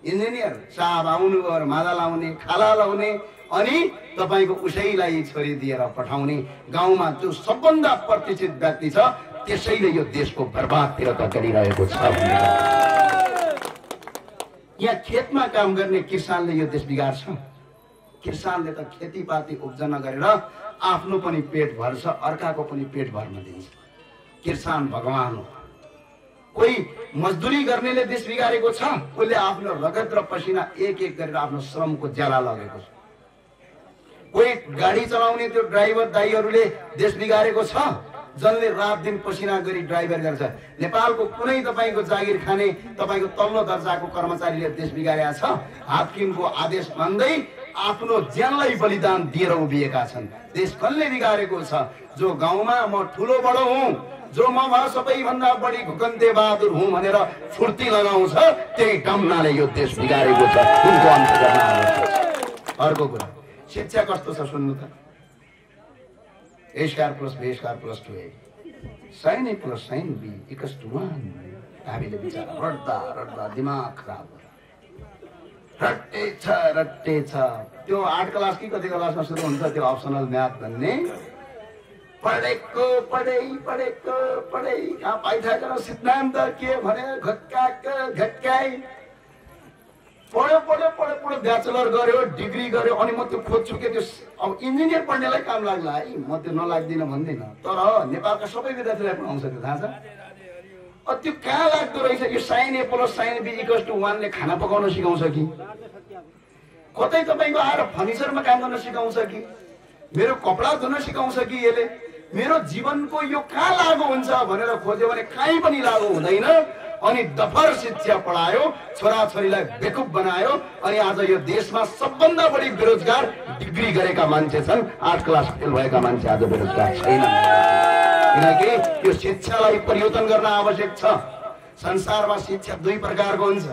इन्जिनियर साहब आउनु गएर माला लाउने खाला लाउने अनि तपाईँको उसैलाई छोडिदिएर पठाउने गाउँमा जो सबभन्दा प्रतिष्ठित व्यक्ति छ त्यसैले यो देशको बर्बादतिर त गरिरहेको छ। यहाँ खेतमा काम गर्ने किसानले यो देश बिगार्छ। किसानले त खेतीपाती उब्जन गरेर आफ्नो पनि पेट भर्छ, अर्काको पनि पेट भर्न दिन्छ। किसान भगवान हो। कोही मजदुरी गर्नेले देश बिगारेको छ, कोहीले आफ्नो रगत र पसिना एक एक गरेर आफ्नो श्रमको ज्याला लगेको छ। कोही गाडी चलाउने त्यो ड्राइभर दाइहरूले देश बिगारेको छ, जसले रात दिन पसिना गरी ड्राइभर गर्छ। नेपालको कुनै तपाईको जागिर खाने तपाईको तल्लो दर्जाको कर्मचारीले देश बिगारेका छ। हाकिमको आदेश मान्दै आफ्नो ज्यानलाई बलिदान दिएर उभिएका छन्। देश कसले बिगारेको छ? जो गाउँमा म ठुलो बडो हुँ, जो म सबैभन्दा बढी घुकन्ते बहादुर हुँ भनेर फुर्ती लगाउँछ, त्यही डम्नाले यो देश बिगारेको छ। उनको अन्त गर्न आवश्यक छ। अर्को कुरा, शिक्षा कस्तो छ सुन्नु त? A star plus B star plus 2A, sin A plus sin B equals to 1। हामीले बिचारा रट्दा दिमाग खराब रट्टे छ। त्यो 8 क्लास कि कति क्लासमा सुरु हुन्छ त्यो अप्सनल म्याथ भन्ने, पढेको कहाँ पाइथागोरस सिद्धान्त के भने घट्काई पढ्यो ब्याचलर गर्यो, डिग्री गर्यो, अनि म त्यो खोज्छु के त्यो अब इन्जिनियर पढ्नेलाई काम लाग्ला है, म त्यो नलाग्दिनँ भन्दिनँ। तर नेपालका सबै विद्यार्थीलाई पढाउँछ त्यो थाहा छ? त्यो कहाँ लाग्दो रहेछ? यो sin A plus sin B equals to 1 ले खाना पकाउन सिकाउँछ कि कतै तपाईँको आएर फर्निचरमा काम गर्न सिकाउँछ कि मेरो कपडा धुन सिकाउँछ कि यसले मेरो जीवनको यो कहाँ लागू हुन्छ भनेर खोज्यो भने कहीँ पनि लागू हुँदैन। अनि दफर शिक्षा पढायो, छोराछोरीलाई बेकुफ बनायो, अनि आज यो देशमा सबभन्दा बढी बेरोजगार डिग्री गरेका मान्छे छन्, 8 क्लास फेल भएका मान्छे आज बेरोजगार छैन। किनकि यो शिक्षालाई परिवर्तन गर्न आवश्यक छ। संसारमा शिक्षा 2 प्रकारको हुन्छ,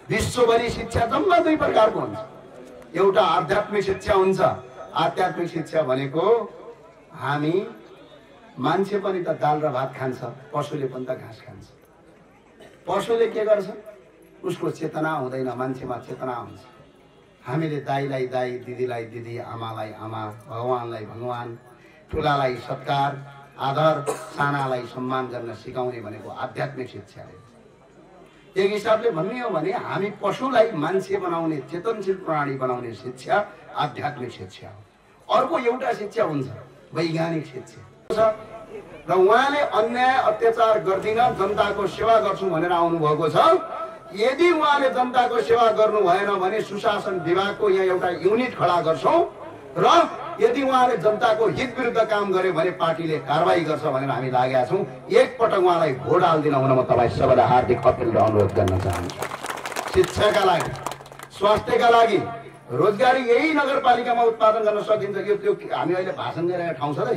विश्वभरि शिक्षा जम्मा 2 प्रकारको हुन्छ। एउटा आध्यात्मिक शिक्षा हुन्छ। आध्यात्मिक शिक्षा भनेको हामी मान्छे पनि त दाल र भात खान्छ, पशुले पनि त घाँस खान्छ। पशुले के गर्छ? उसको चेतना हुँदैन, मान्छेमा चेतना हुन्छ। हामीले दाइलाई दाइ, दिदीलाई दिदी, आमालाई आमा, भगवानलाई भगवान, ठुलालाई सत्कार आदर, सानालाई सम्मान गर्न सिकाउने भनेको आध्यात्मिक शिक्षा हो। एक हिसाबले भन्ने हो भने हामी पशुलाई मान्छे बनाउने, चेतनशील प्राणी बनाउने शिक्षा आध्यात्मिक शिक्षा हो। अर्को एउटा शिक्षा हुन्छ वैज्ञानिक शिक्षा र उहाँले अन्याय अत्याचार गर्दिन, जनताको सेवा गर्छु भनेर आउनु भएको छ। यदि उहाँले जनताको सेवा गर्नु भएन भने सुशासन विभागको यहाँ एउटा युनिट खडा गर्छौं र यदि उहाँले जनताको हित विरुद्ध काम गर्यो भने पार्टीले कारबाही गर्छ भनेर हामी लागेका छौँ। एकपटक उहाँलाई भोट हाल्दिन हुन म तपाईँ सबैलाई हार्दिक अपिल र अनुरोध गर्न चाहन्छु। शिक्षाका लागि, स्वास्थ्यका लागि, रोजगारी यही नगरपालिकामा उत्पादन गर्न सकिन्छ। यो हामी अहिले भाषण गरिरहेको ठाउँ छ र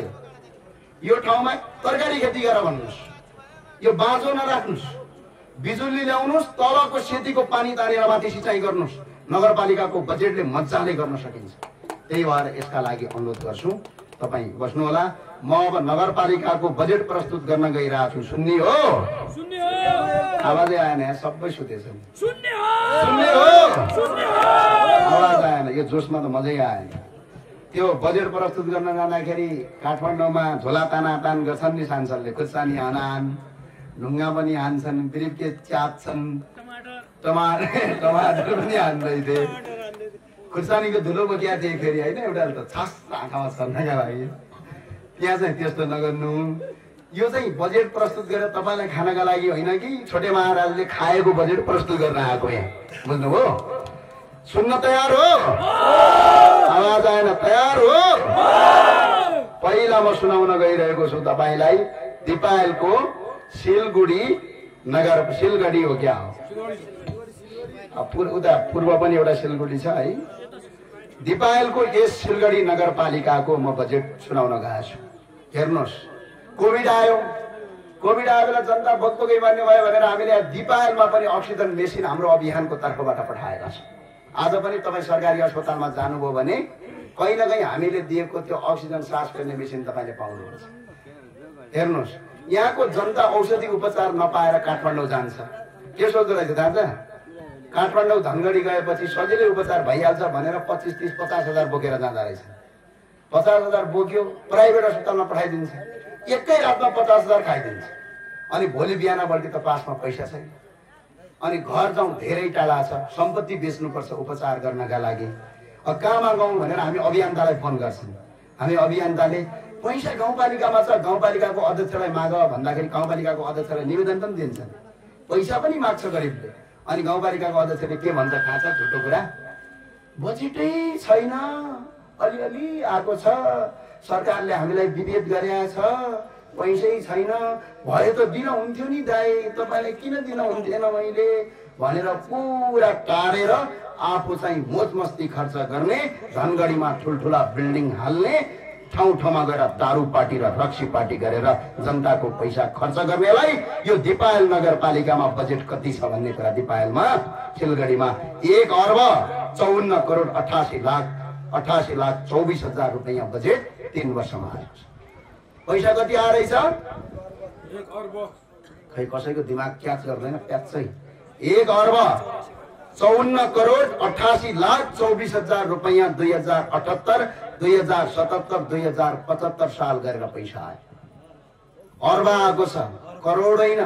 यो ठाउँमा तरकारी खेती गरेर भन्नुहोस्, यो बाँझो नराख्नुहोस्, बिजुली ल्याउनुहोस्, तलको सेतीको पानी तानेर माथि सिँचाइ गर्नुहोस्, नगरपालिकाको बजेटले मजाले गर्न सकिन्छ। त्यही भएर यसका लागि अनुरोध गर्छु, तपाईँ बस्नुहोला। म अब नगरपालिकाको बजेट प्रस्तुत गर्न गइरहेको छु। सुन्ने हो? आवाजै आएन, यहाँ सबै सुतेछन्। सुन्ने हो? आवाज आएन, यो जोसमा त मजै आएन। त्यो बजेट प्रस्तुत गर्न जाँदाखेरि काठमाडौँमा झोला तानातान गर्छन् नि सांसदले, खुर्सानी हानान, ढुङ्गा पनि हान्छन्, ब्रिफकेस च्याप्छन्, टमाटर पनि हान्दै थिए, खुर्सानीको धुलो बोकिया थिए फेरि होइन, एउटा त छास आँखामा छर्नका लागि। त्यहाँ चाहिँ त्यस्तो नगर्नु। यो चाहिँ बजेट प्रस्तुत गरेर तपाईँलाई खानका लागि होइन कि छोटे महाराजले खाएको बजेट प्रस्तुत गर्न आएको यहाँ, बुझ्नुभयो? सुन्न तयार हो? आवाज आएन, तयार हो? पहिला म सुनाउन गइरहेको छु तपाईँलाई दिपायलको सिलगढी हो क्या हो, उता पूर्व पनि एउटा सिलगढी छ है। दिपायलको यस सिलगढी नगरपालिकाको म बजेट सुनाउन गएको छु। हेर्नुहोस्, कोभिड आयो बेला जनता भोकभोकै बन्ने भयो भनेर हामीले दिपायलमा पनि अक्सिजन मेसिन हाम्रो अभियानको तर्फबाट पठाएका छौँ। आज पनि तपाईँ सरकारी अस्पतालमा जानुभयो भने कहीँ न कहीँ हामीले दिएको त्यो अक्सिजन सास फेर्ने मेसिन तपाईँले पाउनुहुन्छ। हेर्नुहोस्, यहाँको जनता औषधि उपचार नपाएर काठमाडौँ जान्छ। के सोच्दो रहेछ दाजु? काठमाडौँ धनगढी गएपछि सजिलै उपचार भइहाल्छ भनेर 25, 30, 50 हजार बोकेर जाँदा रहेछ। 50 हजार बोक्यो, प्राइभेट अस्पतालमा पठाइदिन्छ, एकै रातमा 50 हजार खाइदिन्छ। अनि भोलि बिहानपल्ट त पासमा पैसा छैन, अनि घर जाउँ धेरै टाढा छ, सम्पत्ति बेच्नुपर्छ उपचार गर्नका लागि। कहाँमा गाउँ भनेर हामी अभियन्तालाई फोन गर्छौँ। हामी अभियन्ताले पैसा गाउँपालिकामा छ, गाउँपालिकाको अध्यक्षलाई माग भन्दाखेरि गाउँपालिकाको अध्यक्षलाई निवेदन पनि दिन्छन्, पैसा पनि माग्छ गरिबले। अनि गाउँपालिकाको अध्यक्षले के भन्छ थाहा छ? झुटो कुरा, बजेटै छैन, अलिअलि आएको छ, सरकारले हामीलाई विभेद गरेका छ, पैसै छैन, भए त दिन हुन्थ्यो नि दाइ, तपाईँलाई किन दिन हुन्थेन मैले भनेर पुरा टारेर आफू चाहिँ मोज मस्ती खर्च गर्ने, धनगढीमा ठुल्ठुला बिल्डिङ हाल्ने, ठाउँ ठाउँमा गएर दारू पार्टी र रक्सी पार्टी गरेर जनताको पैसा खर्च गर्नेलाई यो दिपायल नगरपालिकामा बजेट कति छ भन्ने कुरा दिपायलमा सिलगढीमा 1 अर्ब 54 करोड 88 लाख 24 हजार रुपैयाँ बजेट 3 वर्षमा आएको छ। पैसा कति आएछ? 1 अर्ब। खै कसैको दिमाग क्याच गर्दैन, प्याच्चै 1 अर्ब 54 करोड 88 लाख 24 हजार रुपैयाँ 2078, 2077, 2075 साल गरेर पैसा आयो। अर्ब आएको छ, करोड होइन।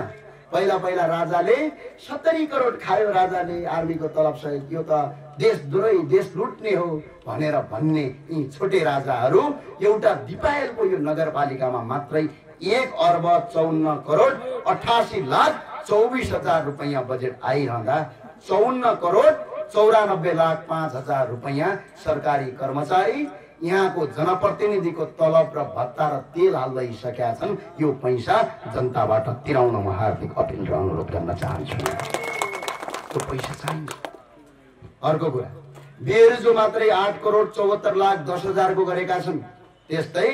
पहिला राजाले 70 करोड खायो, राजाले आर्मीको तलब सहित, यो त देशद्रोही, देश लुट्ने हो भनेर भन्ने यी छोटे राजाहरू एउटा दिपायलको यो नगरपालिकामा मात्रै 1 अर्ब 54 करोड 88 लाख 24 हजार रुपैयाँ बजेट आइरहँदा 54 करोड 94 लाख 5 हजार रुपैयाँ सरकारी कर्मचारी, यहाँको जनप्रतिनिधिको तलब र भत्ता र तेल हाल्दै सकेका छन्। यो पैसा जनताबाट तिराउन म हार्दिक अपिल र अनुरोध गर्न चाहन्छु। त्यो पैसा चाहिन्छ। अर्को कुरा, बेरोजगार मात्रै 8 करोड 74 लाख 10 हजारको गरेका छन्। त्यस्तै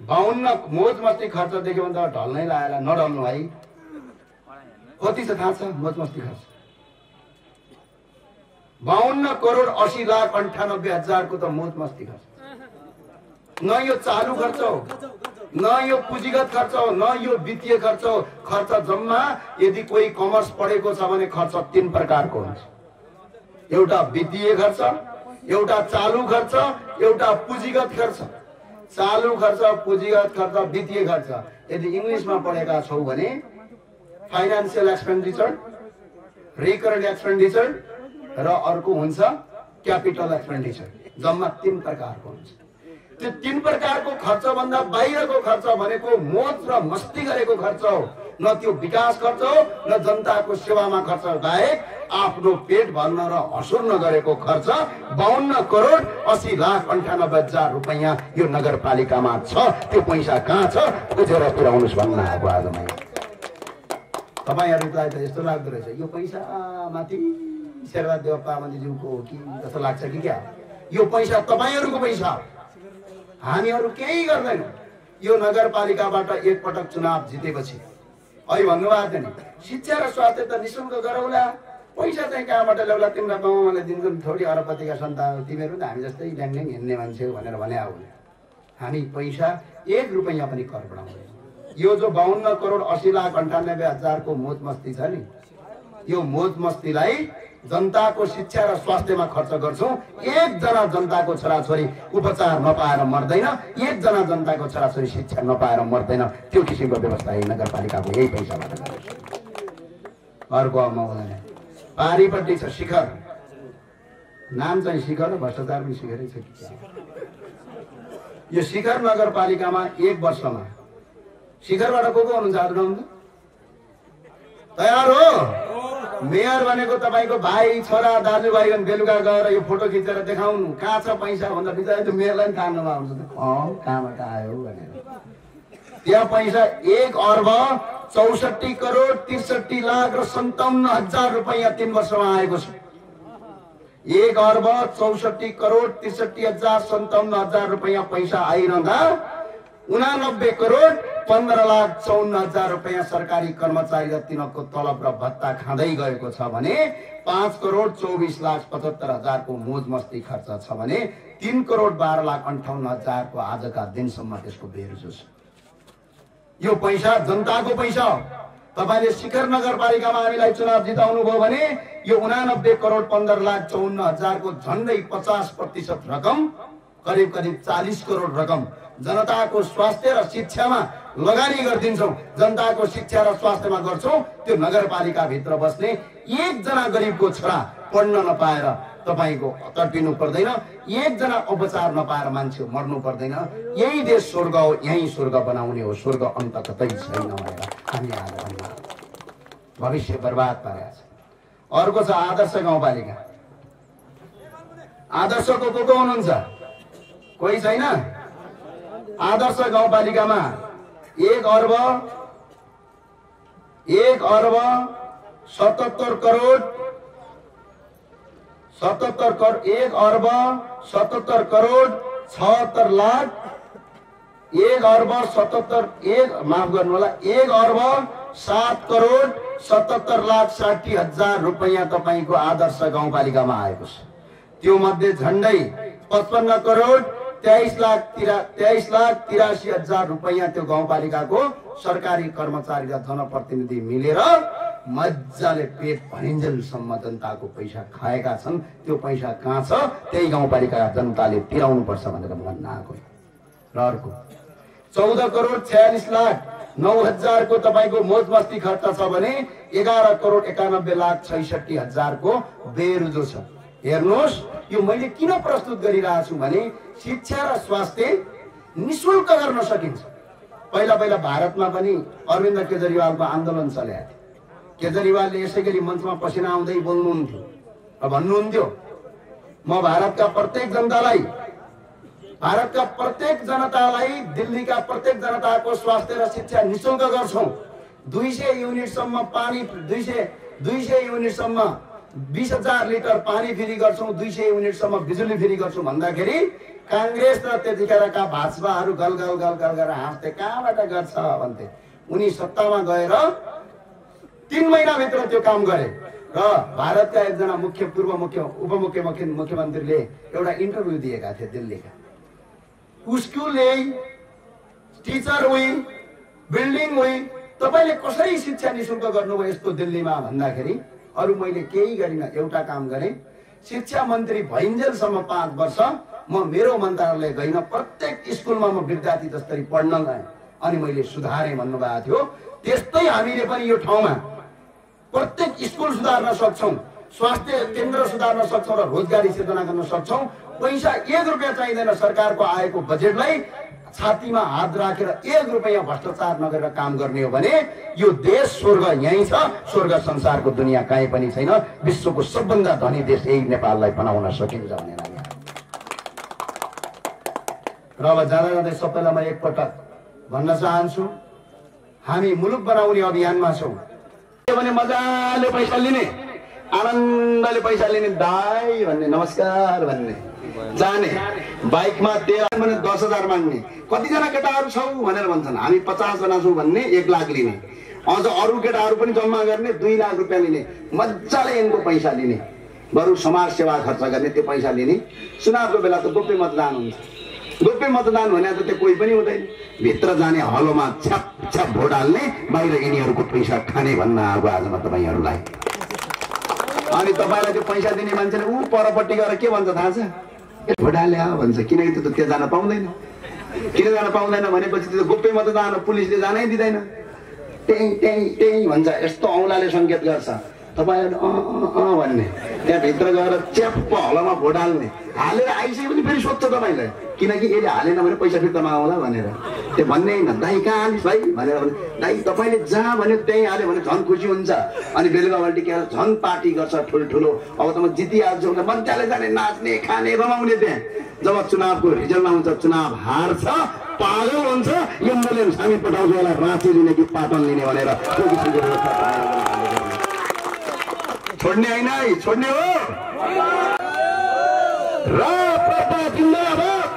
52 मोज मस्ती खर्च देख्यो भने त ढल्नै लाएर नढल्नु है। कति छ थाहा छ मोज मस्ती खर्च? 52 करोड 80 लाख 98 हजारको त मोज मस्ती खर्च। न यो चालू खर्च हो, न यो पुँजीगत खर्च हो, न यो वित्तीय खर्च हो। खर्च जम्मा यदि कोही कमर्स पढेको छ भने खर्च 3 प्रकारको हुन्छ। एउटा वित्तीय खर्च, एउटा चालू खर्च, एउटा पुँजीगत खर्च। चालू खर्च, पुँजीगत खर्च, वित्तीय खर्च यदि इंग्लिशमा पढेका छौ भने फाइनान्शियल एक्सपेन्डिचर, रिकरेन्ट एक्सपेन्डिचर र अर्को हुन्छ क्यापिटल एक्सपेन्डिचर। जम्मा 3 प्रकारको हुन्छ। त्यो 3 प्रकारको खर्च भन्दा बाहिरको खर्च भनेको मोज र मस्ती गरेको खर्च हो। न त्यो विकास खर्च हो, न जनताको सेवामा खर्च बाहेक आफ्नो पेट भर्न र हसुर नगरेको खर्च 52 करोड 80 लाख 98 हजार रुपैयाँ यो नगरपालिकामा छ। त्यो पैसा कहाँ छ बुझेर पुर्याउनुस् भन्न आएको आज मैले। तपाईहरुलाई त यस्तो लाग्दो रहेछ यो पैसा माथि शेरबहादुर पामन्जीज्यूको हो कि जस्तो लाग्छ कि क्या? यो पैसा तपाईहरुको पैसा, हामीहरु केही गर्दैनौं। यो नगरपालिकाबाट एक पटक चुनाव जितेपछि अहिले भन्नुभएको थियो नि शिक्षा र स्वास्थ्य त निशुल्क गरौला, पैसा चाहिँ कहाँबाट ल्याउला, तिम्रो बाउआमाले दिन्छन्, थोडी अरबपतिका सन्तान तिमीहरू त हामी जस्तै ल्याङल्याङ हिँड्ने मान्छे हो भनेर भने आउने। हामी पैसा 1 रुपैयाँ पनि कर बढाउँदैन। यो जो 52 करोड 80 लाख 98 हजारको मोज मस्ती छ नि, यो मोज मस्तीलाई जनताको शिक्षा र स्वास्थ्यमा खर्च गर्छौं। एकजना जनताको छोराछोरी उपचार नपाएर मर्दैन, एकजना जनताको छोराछोरी शिक्षा नपाएर मर्दैन। त्यो किसिमको व्यवस्था यही नगरपालिकाको यही पैसाबाट गर्छ। अर्को आउँदैन। पारीपट्टि छ शिखर, नाम चाहिँ शिखर र भ्रष्टाचार पनि शिखरै छ कि क्या? यो शिखर नगरपालिकामा 1 वर्षमा शिखरबाट को हुनुहुन्छ हात उठाउनु? तयार हो? मेयर भनेको तपाईको भाइ छोरा दाजुभाइ बेलुका गएर यो फोटो खिचेर देखाउनु कहाँ छ पैसा भन्दा बिचरा त्यो मेयरलाई थाहा नआउँछ त कहाँबाट आयो भनेर। त्यहाँ पैसा 1 अर्ब 64 करोड 63 लाख र 57 हजार रुपैयाँ 3 वर्षमा आएको छ। 1 अर्ब 64 करोड 63 हजार 57 हजार रुपैयाँ पैसा आइरहँदा 89 करोड 15 लाख 54 हजार रुपैयाँ सरकारी कर्मचारी र तिनीहरूको तलब र भत्ता खाँदै गएको छ भने 5 करोड 24 लाख 75 हजारको मोज मस्ती खर्च छ भने 3 करोड 12 लाख 58 हजारको आजका दिनसम्म त्यसको बेरुजु छ। यो पैसा जनताको पैसा हो। तपाईले शिखर नगरपालिकामा हामीलाई चुनाव जिताउनु भयो भने यो 89 करोड 15 लाख 54 हजारको झन्डै 50% रकम, करिब 40 करोड रकम जनताको स्वास्थ्य र शिक्षामा लगानी गरिदिन्छौं। जनताको शिक्षा र स्वास्थ्यमा गर्छौं। त्यो नगरपालिका भित्र बस्ने एकजना गरिबको छोरा पढ्न नपाएर तपाईको तडपिनु पर्दैन, एकजना उपचार नपाएर मान्छे मर्नु पर्दैन। यही देश स्वर्ग हो, यही स्वर्ग बनाउने हो, स्वर्ग अन्त कतै छैन भनेर हामी आज भन्नु। भविष्य बर्बाद पारेको छ। अर्को छ आदर्श गाउँपालिका। आदर्शको को हुनुहुन्छ? कोही छैन? आदर्श गाउँपालिकामा 1 अर्ब 77 करोड 1 अर्ब 77 करोड 76 लाख 1 अर्ब 77 माफ गर्नु होला 1 अर्ब 7 करोड 77 लाख 60 हजार रुपैयाँ तपाईको आदर्श गाउँपालिकामा आएको छ। त्यो मध्ये झन्डै 55 करोड 23 लाख 83 हजार रुपैयाँ त्यो गाउँपालिकाको सरकारी कर्मचारी र जनप्रतिनिधि मिलेर मजाले पेट भरिन्जेलसम्म जनताको पैसा खाएका छन्। त्यो पैसा कहाँ छ? त्यही गाउँपालिका जनताले तिराउनु पर्छ भनेर भन्न आएको। र अर्को 14 करोड 46 लाख 9 हजारको तपाईको मोज मस्ती खर्च छ भने 11 करोड 91 लाख 66 हजारको बेरुजु छ। हेर्नुहोस्, यो मैले किन प्रस्तुत गरिरहेको छु भने शिक्षा र स्वास्थ्य निशुल्क गर्न सकिन्छ। पहिला भारतमा पनि अरविन्द केजरीवालको आन्दोलन चलेको थियो। केजरीवालले यसै गरी मञ्चमा पसिना आउँदै बोल्नुहुन्थ्यो र भन्नुहुन्थ्यो म भारतका प्रत्येक जनतालाई दिल्लीका प्रत्येक जनताको स्वास्थ्य र शिक्षा निशुल्क गर्छौं। 200 युनिटसम्म पानी 200 युनिटसम्म 20,000 लिटर पानी फ्री गर्छौं, 200 युनिटसम्म बिजुली फ्री गर्छौं भन्दाखेरि कांग्रेस र त्यतिखेरका भाजपाहरू गल गरेर हाँस्थे, कहाँबाट गर्छ भन्थे। उनी सत्तामा गएर 3 महिनाभित्र त्यो काम गरे र भारतका एकजना उपमुख्यमन्त्रीले एउटा इन्टरभ्यू दिएका थिए दिल्लीका। स्कुल टिचर बिल्डिङ तपाईले कसरी शिक्षा निशुल्क गर्नुभयो यस्तो दिल्लीमा भन्दाखेरि अरु मैले केही गरिन, एउटा काम गरे। शिक्षा मन्त्री भइन्जेलसम्म 5 वर्ष म मेरो मन्त्रालय गइन प्रत्येक स्कुलमा म विद्यार्थी जस्तै पढ्न गएँ अनि मैले सुधारे भन्नुभएको थियो। त्यस्तै हामीले पनि यो ठाउँमा प्रत्येक स्कुल सुधार्न सक्छौं, स्वास्थ्य केन्द्र सुधार्न सक्छौं र रोजगारी सिर्जना गर्न सक्छौं। पैसा 1 रुपैयाँ चाहिँदैन। सरकारको आएको बजेटलाई छातीमा हात राखेर 1 रुपैयाँ भ्रष्टाचार नगरेर काम गर्ने हो भने यो देश स्वर्ग यहीँ छ। स्वर्ग संसारको दुनियाँ कहीँ पनि छैन। विश्वको सबभन्दा धनी देश यही नेपाललाई बनाउन सकिन्छ भन्ने लाग्यो। र अब जाँदा जाँदै सबैलाई म एकपटक भन्न चाहन्छु, हामी मुलुक बनाउने अभियानमा छौँ भने मजाले पैसा लिने, आनन्दले पैसा लिने, दाई भन्ने, नमस्कार भन्ने, जाने, बाइकमा तेल भने 10,000 माग्ने, कतिजना केटाहरू छौ भनेर भन्छन्, हामी 50 जना छौँ भन्ने 1 लाख लिने, अझ अरू केटाहरू पनि जम्मा गर्ने 2 लाख रुपियाँ लिने, मजाले यिनको पैसा लिने, बरु समाज सेवा खर्च गर्ने त्यो पैसा लिने। चुनावको बेला त गोप्य मतदान हुन्छ। गोप्य मतदान भने त त्यो कोही पनि हुँदैन। भित्र जाने हलोमा छ्याप छ्याप भोट हाल्ने, बाहिर यिनीहरूको पैसा खाने भन्न आएको आज म तपाईँहरूलाई। अनि तपाईँलाई त्यो पैसा दिने मान्छेले ऊ परपट्टि गएर के भन्छ थाहा छ? भोट हाले भन्छ। किनकि त्यो त त्यहाँ जान पाउँदैन। किन जान पाउँदैन भनेपछि त्यो गोप्य मतदान हो, पुलिसले जानै दिँदैन। टेङ टेङ टेङ भन्छ, यस्तो औँलाले सङ्केत गर्छ तपाईँहरूले भन्ने। त्यहाँ भित्र गएर च्याप्प हलोमा भोट हाल्ने, हालेर आइसकेपछि फेरि सोध्छ तपाईँलाई, किनकि यसले हालेन भने पैसा फिर्ता मागौँला भनेर। त्यो भन्ने होइन, दाइ कहाँ हालिस् भाइ भनेर भने, दाइ तपाईँले जहाँ भन्यो त्यहीँ हाल्यो भने झन् खुसी हुन्छ। अनि बेलुका पल्टिकेर झन् पार्टी गर्छ ठुल्ठुलो। अब त म जितिहाल्छु भने मजाले जाने, नाच्ने, खाने, रमाउने। त्यहाँ जब चुनावको रिजल्ट आउँछ, चुनाव हार्छ, पागल हुन्छ, एम्बुलेन्स हामी पठाउँछौँ होला राँची लिने कि पाटन लिने भनेर। छोड्ने होइन है, छोड्ने हो। राप्रपा जिन्दाबाद,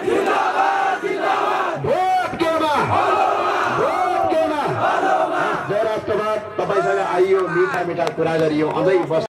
भोट केमा, भोट केमा। जय राष्ट्रवाद। तपाईँसँग आइयो, मिठा मिठा कुरा गरियो, अझै बस